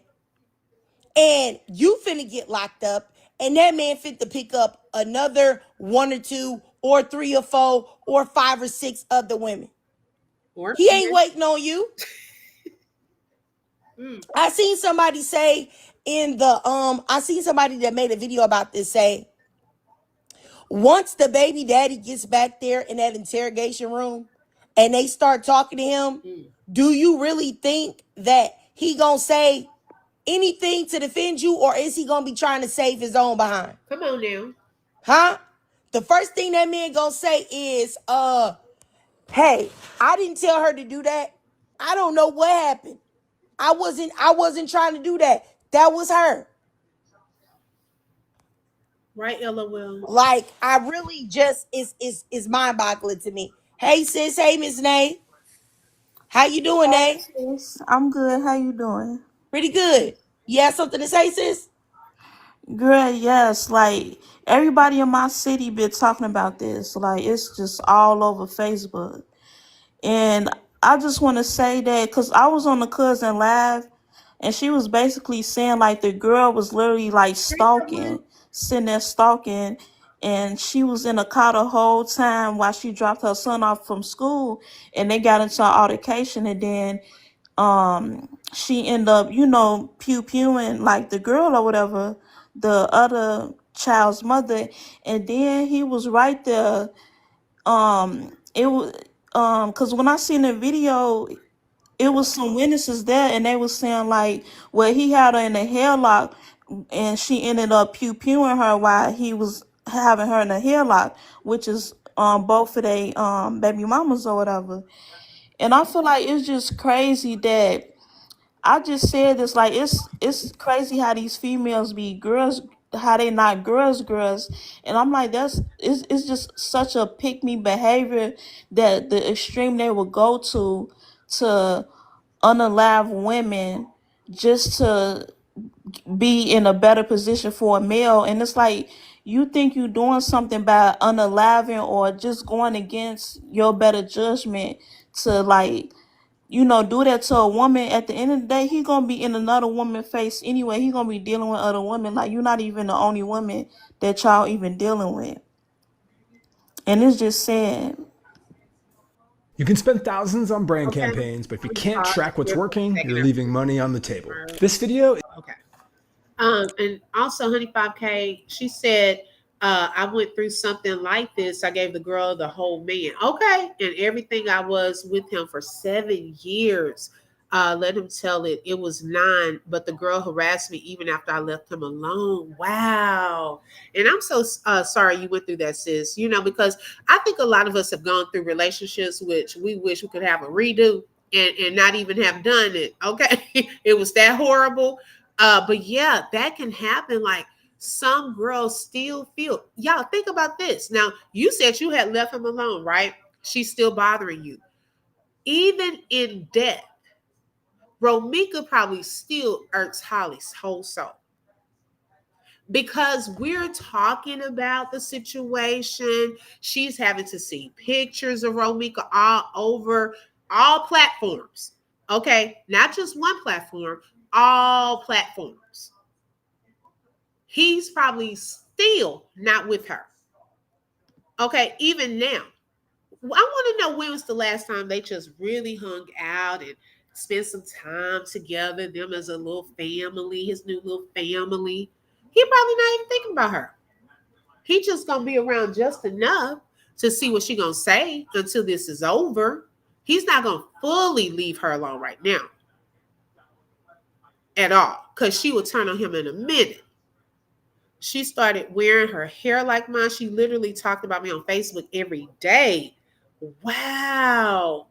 and you finna get locked up, and that man fit to pick up another one or two or three or four or five or six other women. Or he ain't waiting on you. Mm. I seen somebody say in the I seen somebody that made a video about this say, once the baby daddy gets back there in that interrogation room and they start talking to him, do you really think that he gonna say anything to defend you, or is he gonna be trying to save his own behind? Come on now. Huh? The first thing that man gonna say is, hey, I didn't tell her to do that. I don't know what happened. I wasn't trying to do that. That was her. Right, LOL. Like, I really just is mind-boggling to me. Hey sis, hey Miss Nay. How you doing, Nay? Sis, I'm good. How you doing? Pretty good. You have something to say, sis? Girl, yes. Like everybody in my city been talking about this. Like it's just all over Facebook. And I just want to say that because I was on the cousin live and she was basically saying like the girl was literally like stalking, sitting there stalking, and she was in a car the whole time while she dropped her son off from school, and they got into an altercation, and then she ended up, pew-pewing like the girl or whatever, the other child's mother, and then he was right there. It was because when I seen the video, it was some witnesses there, and they was saying like, well, he had her in a headlock, and she ended up pew-pewing her while he was having her in a headlock, which is both of they baby mamas or whatever. And I feel like it's just crazy that I just said this, like it's crazy how these females be girls, how they not girls, and I'm like it's just such a pick me behavior that the extreme they will go to unalive women just to be in a better position for a male, and it's like you think you doing something by unaliving or just going against your better judgment to like do that to a woman. At the end of the day, he gonna be in another woman's face anyway. He gonna be dealing with other women. Like you're not even the only woman that y'all even dealing with, and it's just sad. You can spend thousands on brand Okay. campaigns, but if you We can't paused. track what's We're working, taking you're it. leaving money on the table. This video. Okay. And also, Honey 5K, she said, I went through something like this. I gave the girl the whole man. Okay. And everything, I was with him for 7 years. Let him tell it. It was 9, but the girl harassed me even after I left him alone. Wow. And I'm so sorry you went through that, sis. Because I think a lot of us have gone through relationships which we wish we could have a redo and not even have done it. Okay. It was that horrible. But yeah, that can happen. Like, some girls still feel. Y'all think about this. Now, you said you had left him alone, right? She's still bothering you. Even in death, Romeca probably still irks Holly's whole soul. Because we're talking about the situation. She's having to see pictures of Romeca all over all platforms. Okay, not just one platform, all platforms. He's probably still not with her. Okay, even now. I want to know when was the last time they just really hung out and spent some time together, them as a little family, his new little family. He probably not even thinking about her. He just gonna be around just enough to see what she gonna say until this is over. He's not gonna fully leave her alone right now at all, because she would turn on him in a minute. She started wearing her hair like mine. She literally talked about me on Facebook every day. Wow.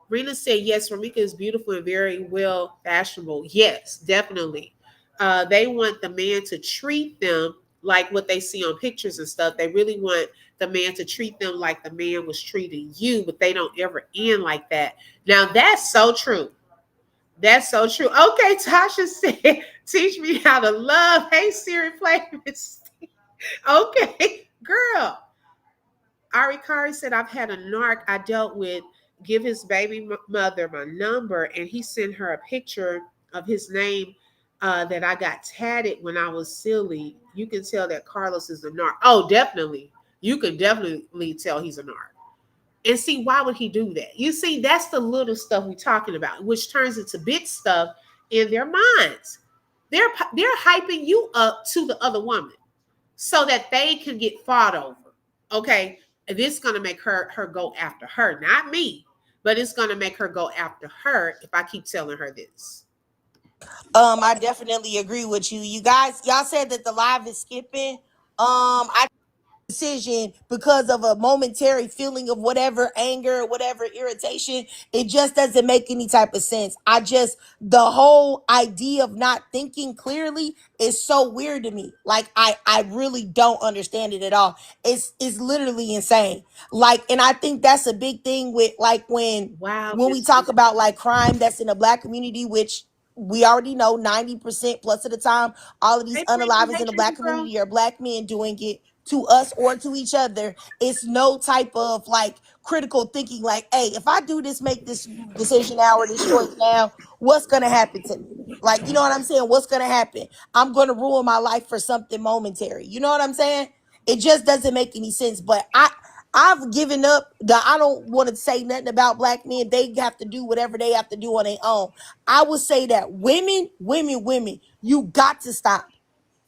Rena said, yes, Romeca is beautiful and very well fashionable. Yes, definitely. They want the man to treat them like what they see on pictures and stuff. They really want the man to treat them like the man was treating you, but they don't ever end like that. Now, that's so true. That's so true. Okay, Tasha said, teach me how to love. Hey, Siri, play Miss. Okay, girl. Ari Kari said, I've had a narc I dealt with give his baby mother my number, and he sent her a picture of his name that I got tatted when I was silly. You can tell that Carlos is a narc. Oh, definitely. You can definitely tell he's a narc. And see, why would he do that? You see, that's the little stuff we're talking about, which turns into big stuff in their minds. They're hyping you up to the other woman so that they can get fought over. Okay, this is gonna make her go after her, not me, but it's gonna make her go after her if I keep telling her this. I definitely agree with you. You guys, y'all said that the live is skipping. I decision because of a momentary feeling of whatever anger, whatever irritation. It just doesn't make any type of sense. The whole idea of not thinking clearly is so weird to me. Like I really don't understand it at all. It's literally insane. Like, and I think that's a big thing with like Wow, when we Miss talk Lucy. about like crime that's in the black community, which we already know 90% plus of the time, all of these Hey, Frankie. unalivers Hey, in the black Drinky Bro. community are black men doing it to us or to each other. It's no type of like critical thinking, like, hey, if I do this, make this decision now or this choice now, what's gonna happen to me? Like, you know what I'm saying? What's gonna happen? I'm gonna ruin my life for something momentary. You know what I'm saying? It just doesn't make any sense. But I've given up. I don't want to say nothing about black men. They have to do whatever they have to do on their own. I would say that women, you got to stop.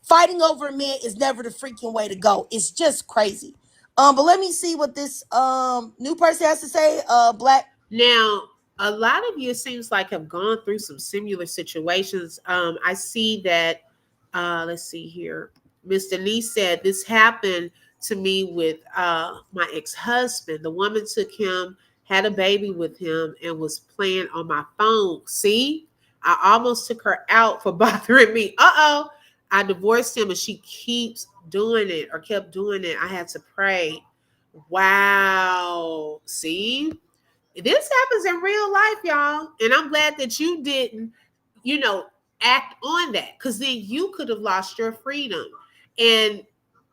Fighting over men is never the freaking way to go. It's just crazy. But let me see what this new person has to say. Black. Now, a lot of you, it seems like, have gone through some similar situations. I see that, let's see here. Miss Denise said, this happened to me with my ex husband. The woman took him, had a baby with him, and was playing on my phone. See, I almost took her out for bothering me. I divorced him, and she keeps doing it or kept doing it. I had to pray. Wow. See? This happens in real life, y'all. And I'm glad that you didn't, you know, act on that, because then you could have lost your freedom. And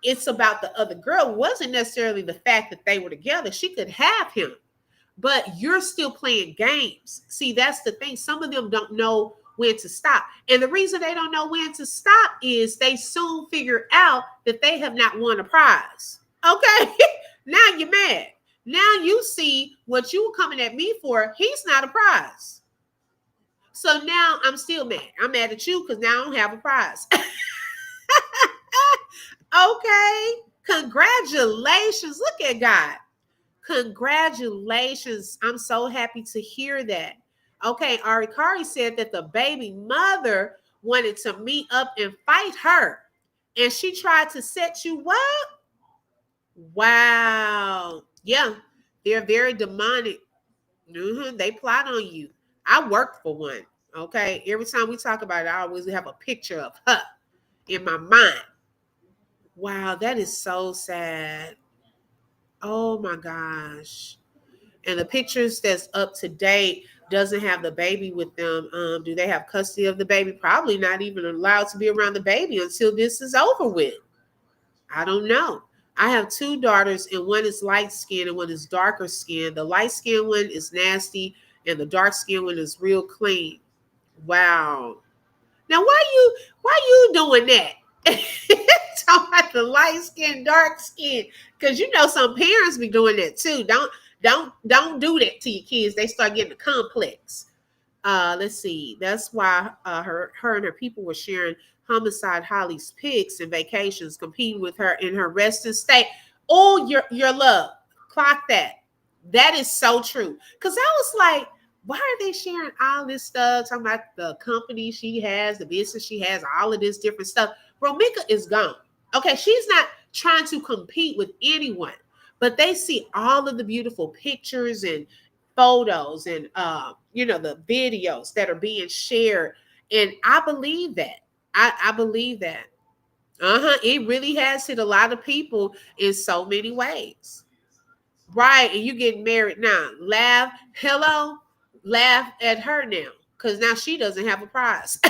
it's about the other girl. It wasn't necessarily the fact that they were together. She could have him, but you're still playing games. See, that's the thing. Some of them don't know when to stop. And the reason they don't know when to stop is they soon figure out that they have not won a prize. Okay. Now you're mad. Now you see what you were coming at me for. He's not a prize. So now I'm still mad. I'm mad at you because now I don't have a prize. Okay. Congratulations. Look at God. Congratulations. I'm so happy to hear that. Okay. Ari Kari said that the baby mother wanted to meet up and fight her. And she tried to set you up. Wow. Yeah. They're very demonic. They plot on you. I worked for one. Okay. Every time we talk about it, I always have a picture of her. in my mind. Wow, that is so sad. Oh my gosh. And the pictures that's up to date doesn't have the baby with them. Do they have custody of the baby? Probably not even allowed to be around the baby until this is over with. I don't know. I have two daughters, and one is light skinned and one is darker skinned. The light skinned one is nasty, and the dark skinned one is real clean. Wow. Now why you doing that? Talking about the light skin, dark skin, because you know some parents be doing that too. Don't do that to your kids. They start getting a complex. Let's see. That's why her and her people were sharing homicide Holly's pics and vacations, competing with her in her resting state. Oh, your love. Clock that. That is so true. Cause I was like, why are they sharing all this stuff? Talking about the company she has, the business she has, all of this different stuff. Romeca is gone. Okay, she's not trying to compete with anyone, but they see all of the beautiful pictures and photos and the videos that are being shared, and I believe that. I believe that. It really has hit a lot of people in so many ways. Right, and you getting married now. Laugh, hello, laugh at her now, because now she doesn't have a prize.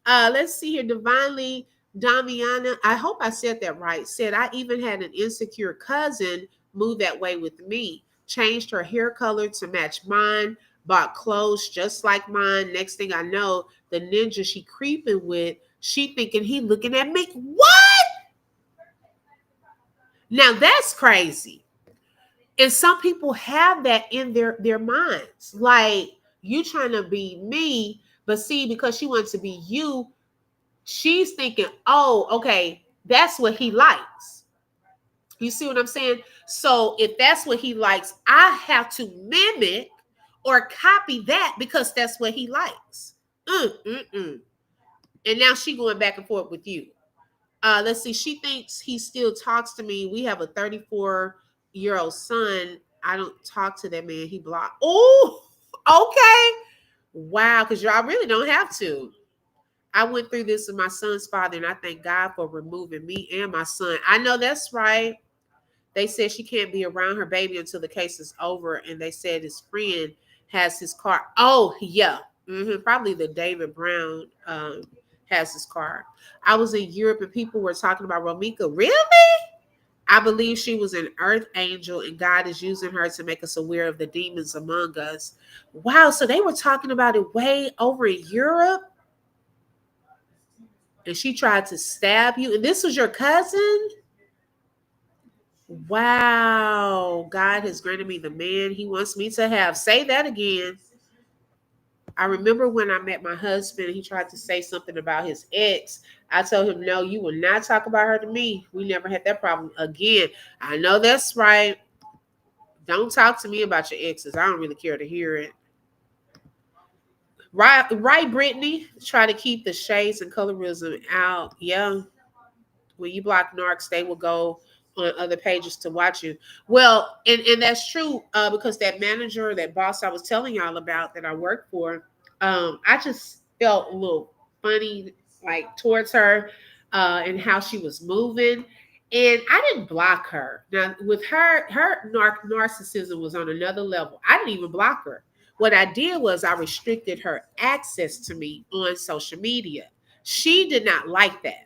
Let's see here. Divinely Damiana, I hope I said that right. Said, I even had an insecure cousin move that way with me. Changed her hair color to match mine. Bought clothes just like mine. Next thing I know, the ninja she creeping with, she thinking he looking at me. What? Now that's crazy. And some people have that in their minds. Like, you trying to be me, but see, because she wants to be you, she's thinking, oh, okay, that's what he likes. You see what I'm saying? So if that's what he likes, I have to mimic or copy that because that's what he likes. And now she going back and forth with you. Let's see. She thinks he still talks to me. We have a 34-year-old son. I don't talk to that man. He blocked. Oh, okay. Wow. Because y'all really don't have to. I went through this with my son's father, and I thank God for removing me and my son. I know that's right. They said she can't be around her baby until the case is over, and they said his friend has his car. Oh, yeah. Probably the David Brown has his car. I was in Europe, and people were talking about Romeca. Really? I believe she was an earth angel, and God is using her to make us aware of the demons among us. Wow. So they were talking about it way over in Europe? And she tried to stab you, and this was your cousin? Wow. God has granted me the man he wants me to have. Say that again. I remember when I met my husband, he tried to say something about his ex. I told him, no, you will not talk about her to me. We never had that problem again. I know that's right. Don't talk to me about your exes. I don't really care to hear it. Right, Brittany. Try to keep the shades and colorism out. Yeah. When you block narcs, they will go on other pages to watch you. Well, and that's true, because that manager, that boss I was telling y'all about that I work for, I just felt a little funny, like, towards her, and how she was moving. And I didn't block her. Now, with her narcissism was on another level. I didn't even block her. What I did was I restricted her access to me on social media. She did not like that.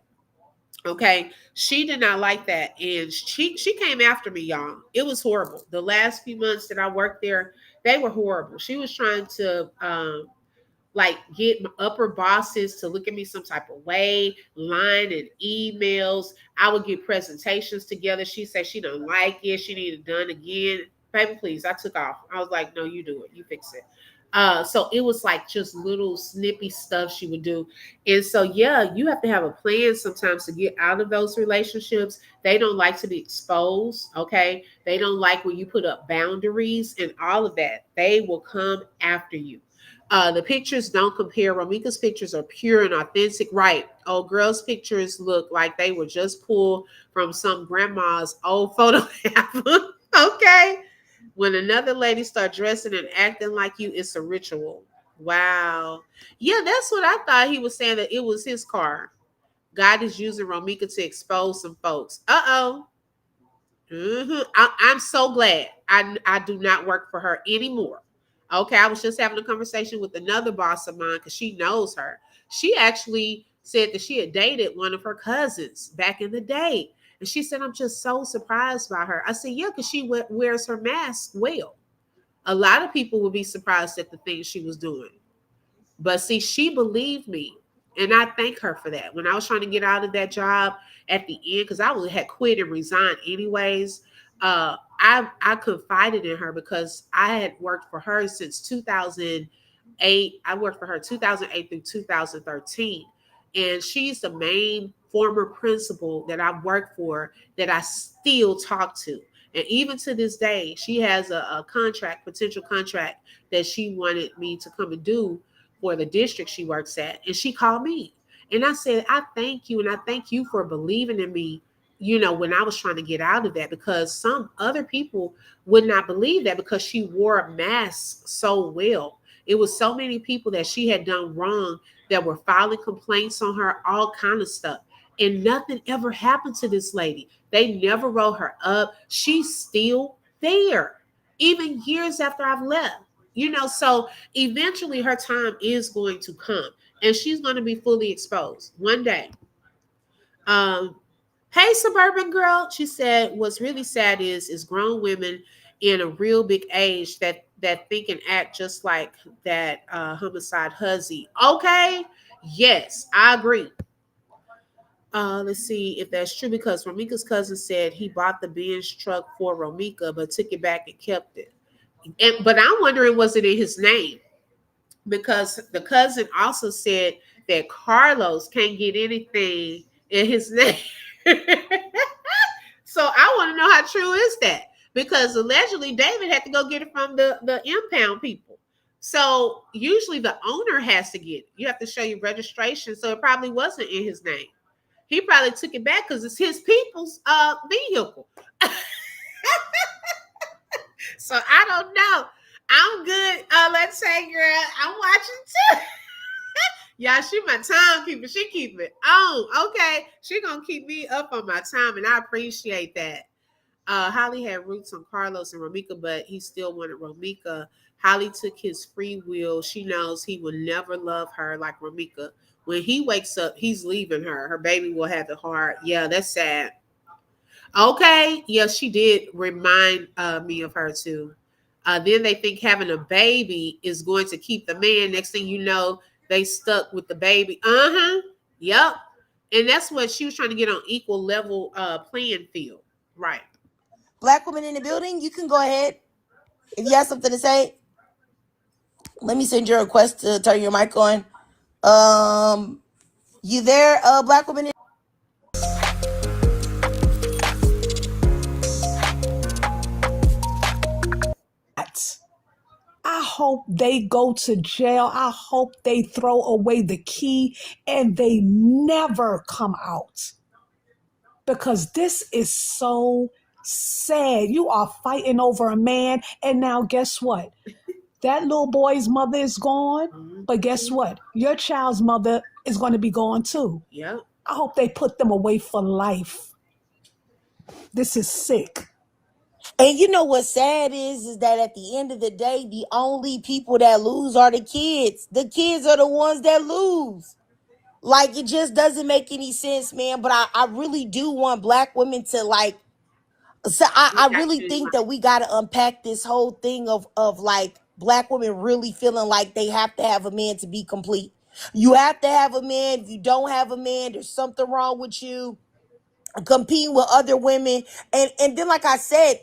Okay, she did not like that, and she came after me, y'all. It was horrible. The last few months that I worked there, they were horrible. She was trying to like get my upper bosses to look at me some type of way, lying in emails. I would get presentations together. She said she don't like it. She needed it done again. Baby, please. I took off. I was like, no, you do it. You fix it. So it was like just little snippy stuff she would do. And so, yeah, you have to have a plan sometimes to get out of those relationships. They don't like to be exposed. Okay. They don't like when you put up boundaries and all of that. They will come after you. The pictures don't compare. Romeca's pictures are pure and authentic. Right. Old girl's pictures look like they were just pulled from some grandma's old photo album. Okay. When another lady start dressing and acting like you, it's a ritual. Wow. Yeah, that's what I thought he was saying, that it was his car. God is using Romeca to expose some folks. Uh-oh. I'm so glad I do not work for her anymore. Okay, I was just having a conversation with another boss of mine because she knows her. She actually said that she had dated one of her cousins back in the day. And she said, I'm just so surprised by her. I said, yeah, because she wears her mask well. A lot of people would be surprised at the things she was doing. But see, she believed me. And I thank her for that. When I was trying to get out of that job at the end, because had quit and resigned anyways, I confided in her because I had worked for her since 2008. I worked for her 2008 through 2013. And she's the main former principal that I've worked for that I still talk to. And even to this day, she has a contract, potential contract that she wanted me to come and do for the district she works at. And she called me. And I said, I thank you. And I thank you for believing in me, when I was trying to get out of that, because some other people would not believe that because she wore a mask so well. It was so many people that she had done wrong that were filing complaints on her, all kind of stuff. And nothing ever happened to this lady. They never wrote her up. She's still there, even years after I've left. So eventually her time is going to come and she's going to be fully exposed one day. Um, hey, suburban girl, she said, what's really sad is grown women in a real big age that think and act just like that homicide hussy. Okay, yes, I agree. Let's see if that's true, because Romeca's cousin said he bought the Benz truck for Romeca but took it back and kept it. But I'm wondering, was it in his name? Because the cousin also said that Carlos can't get anything in his name. So I want to know, how true is that? Because allegedly David had to go get it from the impound people. So usually the owner has to get it. You have to show your registration. So it probably wasn't in his name. He probably took it back because it's his people's vehicle. So I don't know. I'm good. Let's say, girl, I'm watching too. Yeah, she my timekeeper. She keep it on. Okay. She gonna keep me up on my time, and I appreciate that. Holly had roots on Carlos and Romeca, but he still wanted Romeca. Holly took his free will. She knows he will never love her like Romeca. When he wakes up, he's leaving her. Her baby will have it hard. Yeah, that's sad. Okay. Yeah, she did remind me of her too. Then they think having a baby is going to keep the man. Next thing you know, they stuck with the baby. Uh-huh. Yep. And that's what she was trying to get on equal level playing field. Right. Black women in the building, you can go ahead. If you have something to say, let me send you a request to turn your mic on. You there, black woman? I hope they go to jail. I hope they throw away the key and they never come out. Because this is so sad. You are fighting over a man, and now guess what? That little boy's mother is gone, but guess what? Your child's mother is going to be gone too. Yep. I hope they put them away for life. This is sick. And you know what's sad is that at the end of the day, the only people that lose are the kids. The kids are the ones that lose. Like, it just doesn't make any sense, man. But I really do want black women to, like, so I really think that we got to unpack this whole thing of like black women really feeling like they have to have a man to be complete. You have to have a man. If you don't have a man, there's something wrong with you. Competing with other women, and then, like I said,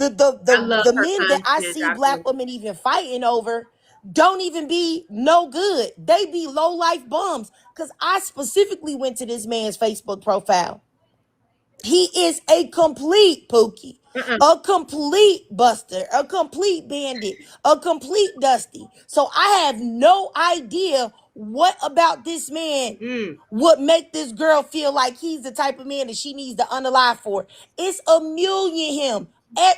I love the her men that I content. see black women even fighting over don't even be no good. They be low life bums. Cause I specifically went to this man's Facebook profile. He is a complete pookie, a complete buster, a complete bandit, a complete dusty. So I have no idea what about this man would make this girl feel like he's the type of man that she needs to unalive for. It's a million him.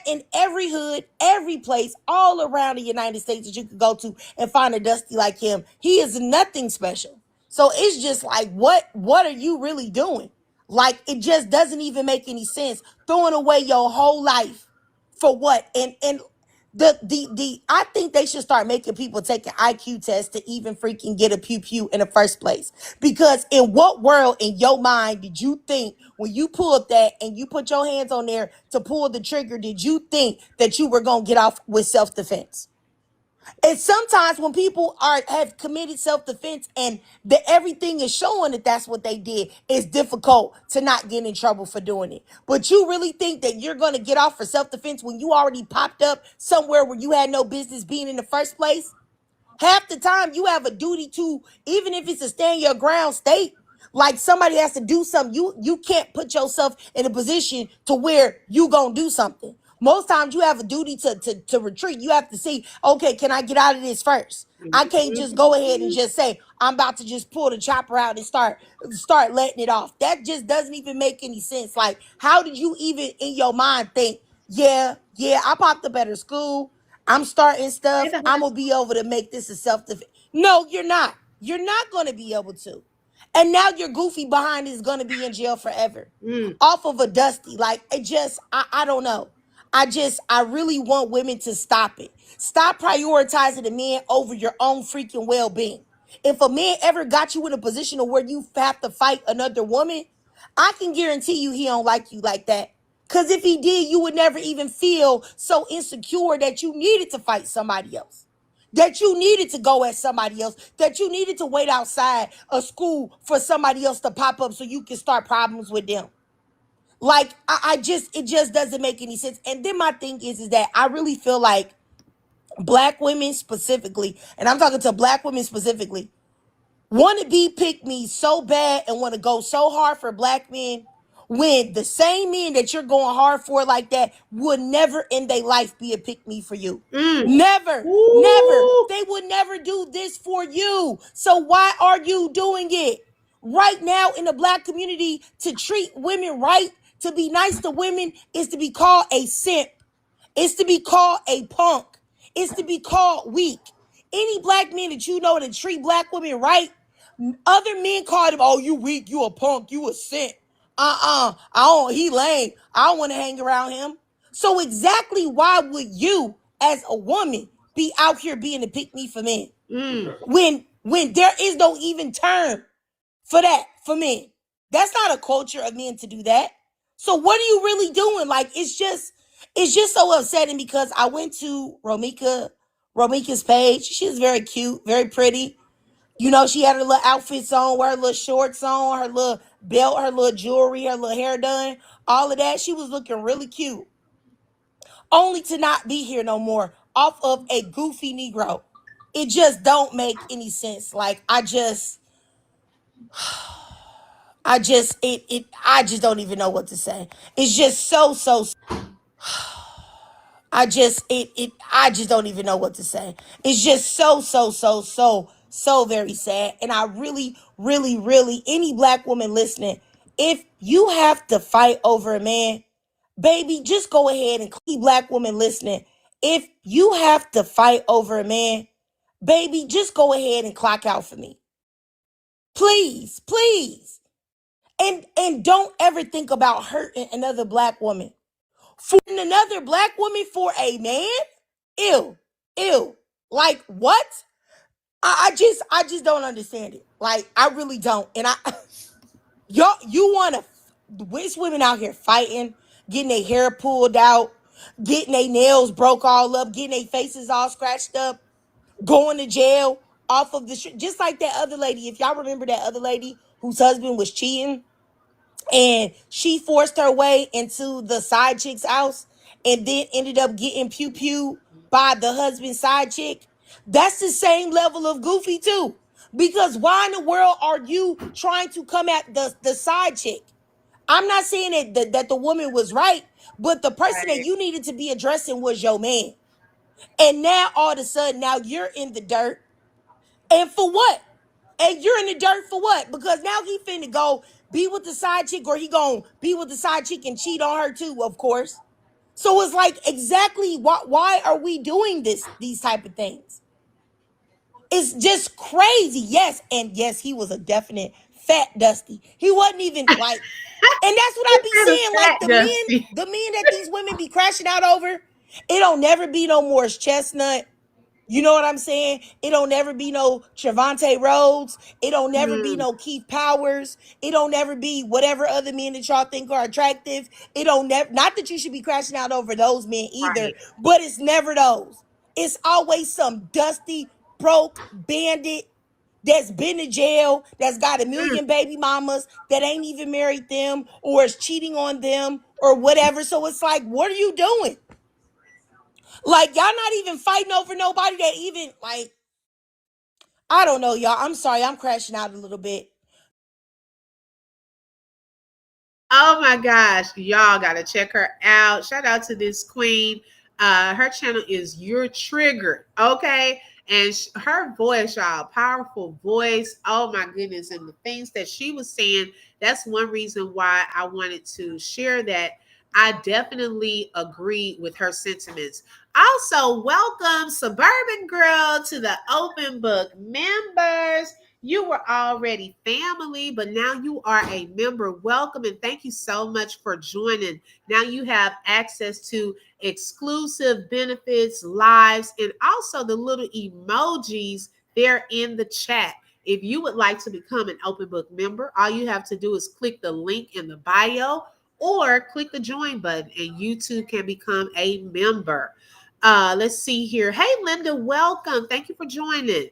in every hood, every place, all around the United States that you could go to and find a Dusty like him. He is nothing special. So it's just like, what are you really doing? Like, it just doesn't even make any sense. Throwing away your whole life for what? And the I think they should start making people take an IQ test to even freaking get a pew pew in the first place. Because in what world in your mind did you think when you pulled that and you put your hands on there to pull the trigger, did you think that you were gonna get off with self-defense? And sometimes when people are have committed self-defense and everything is showing that that's what they did, it's difficult to not get in trouble for doing it. But you really think that you're going to get off for self-defense when you already popped up somewhere where you had no business being in the first place? Half the time you have a duty to, even if it's a stand your ground state, like somebody has to do something. You can't put yourself in a position to where you gonna do something. Most times you have a duty to retreat. You have to say, okay, can I get out of this first? I can't just go ahead and just say, I'm about to just pull the chopper out and start letting it off. That just doesn't even make any sense. Like, how did you even in your mind think, yeah, I popped up at her school. I'm starting stuff. I'm gonna be able to make this a self-defense. No, you're not. You're not gonna be able to. And now your goofy behind is gonna be in jail forever. Off of a dusty. Like, it just, I don't know. I really want women to stop it. Stop prioritizing the man over your own freaking well-being. If a man ever got you in a position of where you have to fight another woman, I can guarantee you he don't like you like that. Because if he did, you would never even feel so insecure that you needed to fight somebody else, that you needed to go at somebody else, that you needed to wait outside a school for somebody else to pop up so you can start problems with them. Like, it just doesn't make any sense. And then my thing is that I really feel like black women specifically, and I'm talking to black women specifically, want to be pick me so bad and want to go so hard for black men when the same men that you're going hard for like that would never in their life be a pick me for you. Never, never. They would never do this for you. So why are you doing it? Right now in the black community, to treat women right, to be nice to women, is to be called a simp. It's to be called a punk. It's to be called weak. Any black men that you know that treat black women right, other men call him, oh, you weak, you a punk, you a simp. He lame. I don't want to hang around him. So exactly why would you, as a woman, be out here being a pick me for men? When there is no even term for that for men. That's not a culture of men to do that. So what are you really doing? Like, it's just so upsetting because I went to Romeca's page. She's very cute, very pretty. You know, she had her little outfits on, wear her little shorts on, her little belt, her little jewelry, her little hair done, all of that. She was looking really cute. Only to not be here no more off of a goofy Negro. It just don't make any sense. Like, I just don't even know what to say. It's just so I just don't even know what to say. It's just so very sad. And I really, any black woman listening, if you have to fight over a man, baby, just go ahead and black woman listening. If you have to fight over a man, baby, just go ahead and clock out for me. Please, please. And don't ever think about hurting another black woman. For another black woman for a man? Ew. Like, what? I just don't understand it. Like, I really don't. And you want to, there's women out here fighting, getting their hair pulled out, getting their nails broke all up, getting their faces all scratched up, going to jail off of the street. Just like that other lady. If y'all remember that other lady whose husband was cheating, and she forced her way into the side chick's house and then ended up getting pew pew by the husband's side chick. That's the same level of goofy too. Because why in the world are you trying to come at the side chick? I'm not saying that the woman was right, but the person that you needed to be addressing was your man. And now all of a sudden, now you're in the dirt. And for what? And you're in the dirt for what? Because now he finna go be with the side chick, or he gonna be with the side chick and cheat on her too, of course. So it's like, exactly why are we doing these type of things? It's just crazy. Yes, and yes, he was a definite fat Dusty. He wasn't even like, and that's what I be You're the saying. fat Like Dusty. the men that these women be crashing out over, it don't never be no Morris Chestnut. You know what I'm saying? It don't never be no Trevante Rhodes. It don't never be Mm, no Keith Powers. It don't never be whatever other men that y'all think are attractive. It don't never, not that you should be crashing out over those men either, right. but it's never those. It's always some dusty, broke bandit that's been to jail, that's got a Mm. million baby mamas, that ain't even married them, or is cheating on them, or whatever. So it's like, what are you doing? Like, y'all not even fighting over nobody that even, like, I don't know, y'all. I'm sorry, I'm crashing out a little bit. Oh my gosh, y'all gotta check her out. Shout out to this queen. Her channel is You're Triggered, okay? And her voice, y'all, powerful voice. Oh my goodness. And the things that she was saying, that's one reason why I wanted to share that. I definitely agree with her sentiments. Also, welcome Suburban Girl to the Open Book members. You were already family, but now you are a member. Welcome and thank you so much for joining. Now you have access to exclusive benefits, lives, and also the little emojis there in the chat. If you would like to become an Open Book member, all you have to do is click the link in the bio or click the join button, and you too can become a member. Let's see here. Hey, Linda, welcome. Thank you for joining.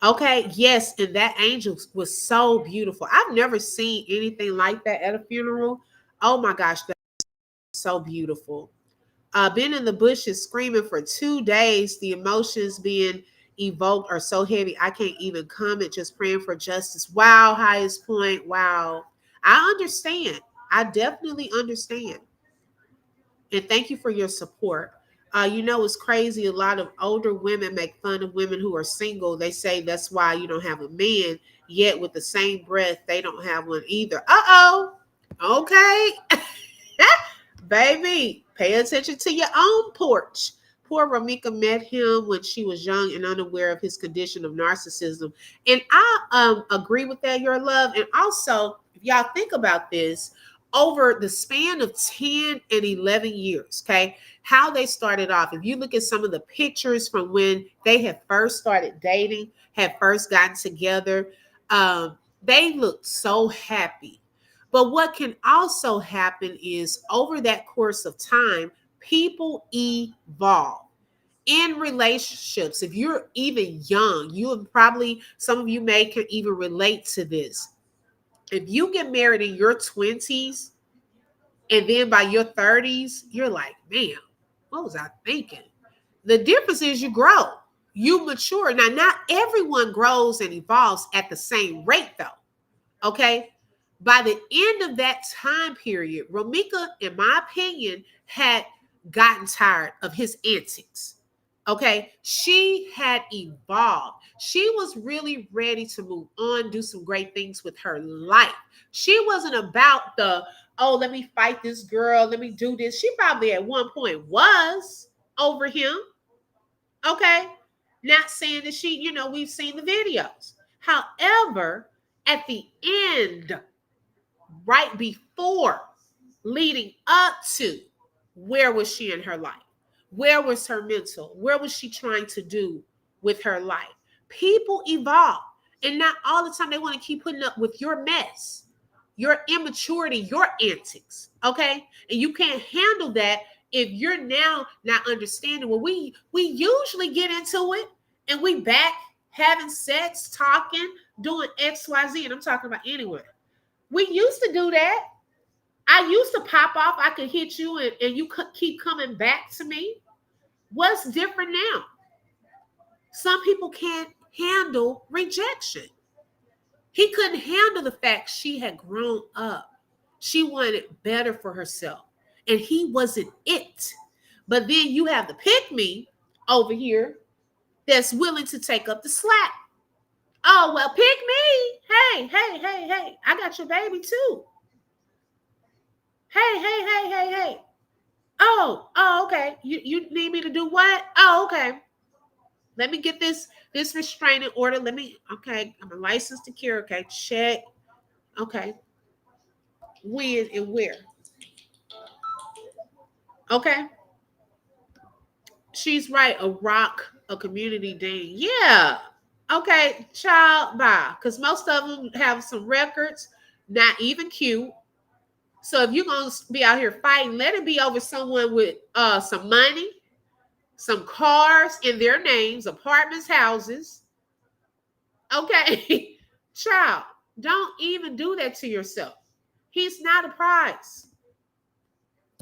Okay, yes, and that angel was so beautiful. I've never seen anything like that at a funeral. Oh my gosh, that's so beautiful. Been in the bushes screaming for 2 days. The emotions being evoked are so heavy. I can't even comment. Just praying for justice. Wow, highest point. Wow. I understand. I definitely understand. And thank you for your support. It's crazy. A lot of older women make fun of women who are single. They say that's why you don't have a man. Yet, with the same breath, they don't have one either. Okay. Baby, pay attention to your own porch. Poor Romeca met him when she was young and unaware of his condition of narcissism. And I agree with that, your love. And also, if y'all think about this, over the span of 10 and 11 years, okay, how they started off. If you look at some of the pictures from when they had first started dating, had first gotten together, they looked so happy. But what can also happen is over that course of time, people evolve in relationships. If you're even young, you have probably, some of you may can even relate to this. If you get married in your 20s and then by your 30s, you're like, man, what was I thinking? The difference is you grow, you mature. Now, not everyone grows and evolves at the same rate, though. Okay. By the end of that time period, Romeca, in my opinion, had gotten tired of his antics. Okay. She had evolved. She was really ready to move on, do some great things with her life. She wasn't about the, oh, let me fight this girl, let me do this. She probably at one point was over him. Okay. Not saying that she, we've seen the videos. However, at the end, right before, leading up to, where was she in her life? Where was her mental? Where was she trying to do with her life? People evolve, and not all the time they want to keep putting up with your mess, your immaturity, your antics. Okay, and you can't handle that if you're now not understanding. Well, we usually get into it, and we back having sex, talking, doing X, Y, Z, and I'm talking about anyone. We used to do that. I used to pop off. I could hit you and you could keep coming back to me. What's different now? Some people can't handle rejection. He couldn't handle the fact she had grown up. She wanted better for herself. And he wasn't it. But then you have the pick me over here that's willing to take up the slack. Oh, well, pick me. Hey. I got your baby too. Hey. Oh, okay. You need me to do what? Oh, okay. Let me get this restraining order. Let me. Okay, I'm a licensed to carry. Okay, check. Okay, when and where? Okay, she's right. A rock, a community dean. Yeah. Okay, child, bye. Because most of them have some records, not even cute. So if you're gonna be out here fighting, let it be over someone with some money, some cars in their names, apartments, houses. Okay, child, don't even do that to yourself. He's not a prize.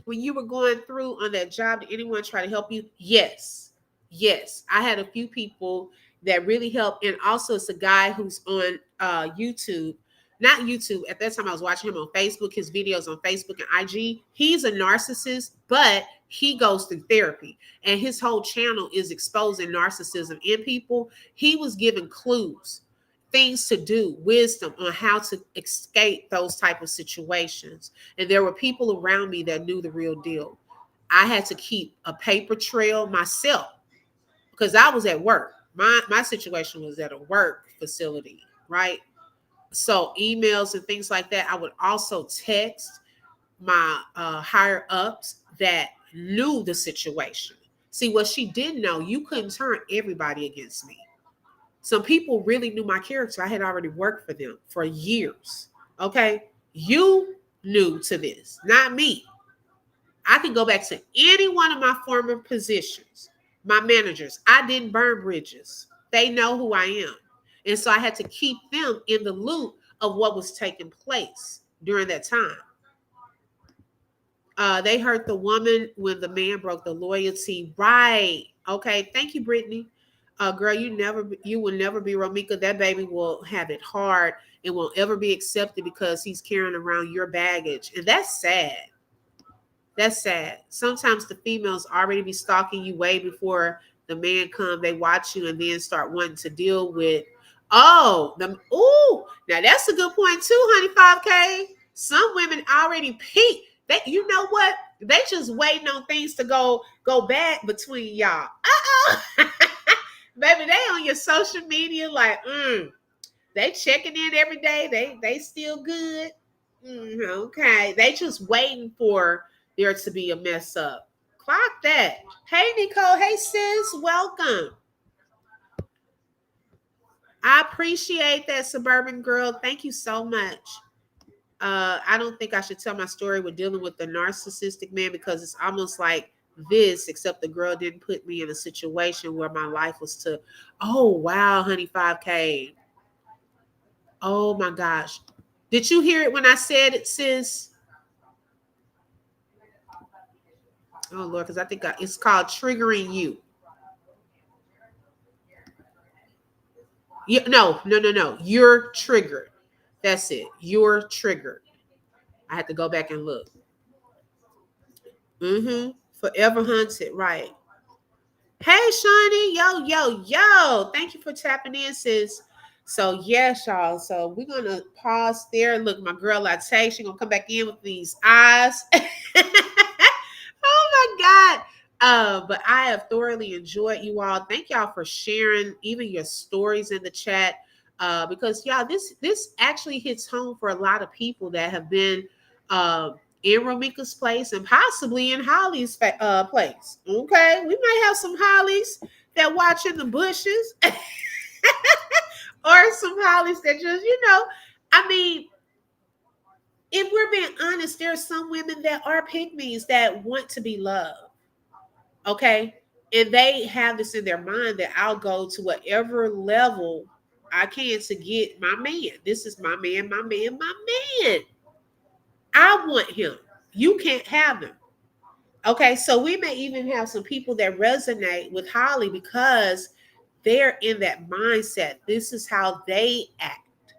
When you were going through on that job, did anyone try to help you? Yes. Yes. I had a few people that really helped. And also it's a guy who's on YouTube. Not YouTube. At that time I was watching him on Facebook, his videos on Facebook and IG. He's a narcissist, but he goes through therapy. And his whole channel is exposing narcissism in people. He was giving clues, things to do, wisdom on how to escape those type of situations. And there were people around me that knew the real deal. I had to keep a paper trail myself because I was at work. My situation was at a work facility, right? So emails and things like that. I would also text my higher ups that knew the situation. See, what she didn't know, you couldn't turn everybody against me. Some people really knew my character. I had already worked for them for years. Okay. You new to this, not me. I can go back to any one of my former positions, my managers. I didn't burn bridges. They know who I am. And so I had to keep them in the loop of what was taking place during that time. They hurt the woman when the man broke the loyalty. Right. Okay. Thank you, Brittany. Girl, you will never be Romeca. That baby will have it hard and won't ever be accepted because he's carrying around your baggage. And that's sad. That's sad. Sometimes the females already be stalking you way before the man come. They watch you and then start wanting to deal with. Now that's a good point too, honey. 5K. Some women already peaked. They, you know what? They just waiting on things to go back between y'all. Baby, they on your social media like, they checking in every day. They still good. Okay. They just waiting for there to be a mess up. Clock that. Hey, Nicole. Hey, sis. Welcome. I appreciate that, suburban girl. Thank you so much. I don't think I should tell my story with dealing with the narcissistic man because it's almost like this, except the girl didn't put me in a situation where my life was to, oh, wow, honey, 5K. Oh, my gosh. Did you hear it when I said it, sis? Oh, Lord, because I think it's called triggering you. No. You're triggered. That's it. You're triggered. I had to go back and look. Forever hunted, right. Hey, Shawnee. Yo. Thank you for tapping in, sis. So, yes, y'all. So, we're going to pause there. Look, my girl Latte, she's going to come back in with these eyes. Oh, my God. But I have thoroughly enjoyed you all. Thank y'all for sharing even your stories in the chat. Because, y'all, this actually hits home for a lot of people that have been in Romeca's place and possibly in Holly's place. Okay, we might have some Hollies that watch in the bushes, or some Hollies that just, I mean, if we're being honest, there are some women that are pygmies that want to be loved. Okay, and they have this in their mind that I'll go to whatever level I can to get my man. This is my man, my man, my man. I want him. You can't have him. Okay, so we may even have some people that resonate with Holly because they're in that mindset. This is how they act.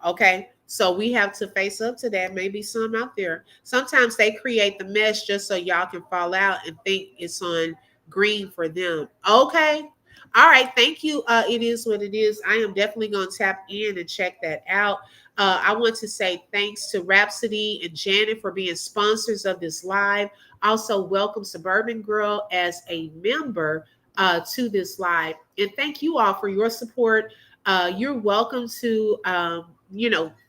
Okay, so we have to face up to that. Maybe some out there. Sometimes they create the mess just so y'all can fall out and think it's on green for them. Okay, All right, thank you. It is what it is. I am definitely going to tap in and check that out. I want to say thanks to Rhapsody and Janet for being sponsors of this live. Also, welcome Suburban Girl as a member to this live. And thank you all for your support. You're welcome to,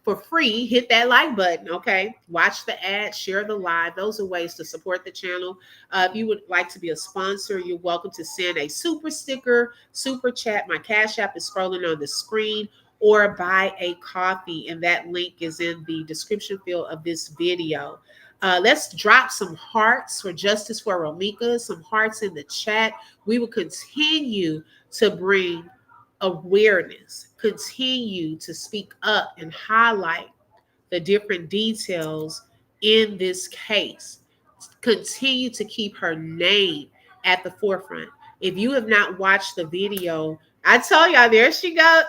for free, hit that like button, okay? Watch the ad, share the live. Those are ways to support the channel. If you would like to be a sponsor, you're welcome to send a super sticker, super chat. My Cash App is scrolling on the screen, or buy a coffee. And that link is in the description field of this video. Let's drop some hearts for Justice for Romeca, some hearts in the chat. We will continue to bring awareness, continue to speak up and highlight the different details in this case. Continue to keep her name at the forefront. If you have not watched the video, I told y'all, there she goes.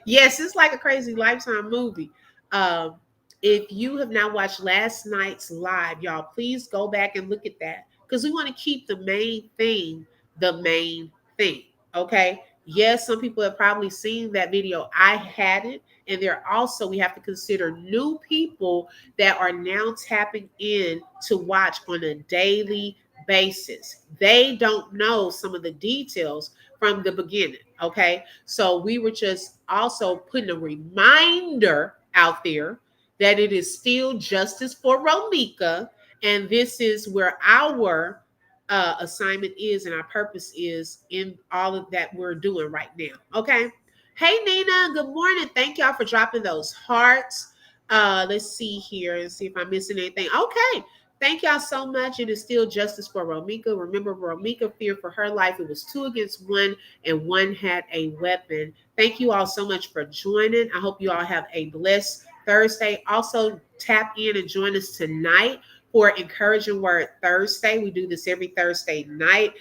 Yes, it's like a crazy Lifetime movie. Um, if you have not watched last night's live, y'all, please go back and look at that, because we want to keep the main thing the main thing. Okay. Yes, some people have probably seen that video. I hadn't. And there also, we have to consider new people that are now tapping in to watch on a daily basis. They don't know some of the details from the beginning. Okay. So we were just also putting a reminder out there that it is still Justice for Romeca. And this is where our assignment is and our purpose is in all of that we're doing right now. Okay. Hey, Nina. Good morning. Thank y'all for dropping those hearts. Let's see here and see if I'm missing anything. Okay. Thank y'all so much. It is still Justice for Romeca. Remember, Romeca feared for her life. It was 2 against 1, and 1 had a weapon. Thank you all so much for joining. I hope you all have a blessed Thursday. Also, tap in and join us tonight for Encouraging Word Thursday. We do this every Thursday night,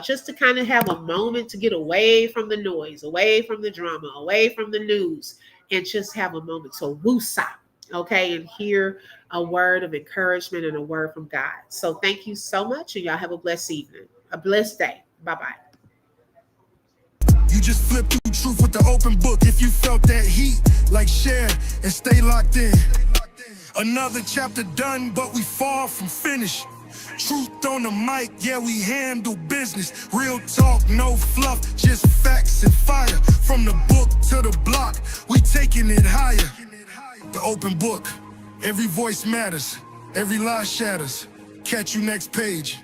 just to kind of have a moment to get away from the noise, away from the drama, away from the news, and just have a moment to woosah, okay, and hear a word of encouragement and a word from God. So thank you so much, and y'all have a blessed evening, a blessed day. Bye-bye. You just flip through truth with the open book. If you felt that heat, like share and stay locked in. Another chapter done, but we far from finished. Truth on the mic, yeah, we handle business. Real talk, no fluff, just facts and fire. From the book to the block, we taking it higher. The open book, every voice matters, every lie shatters. Catch you next page.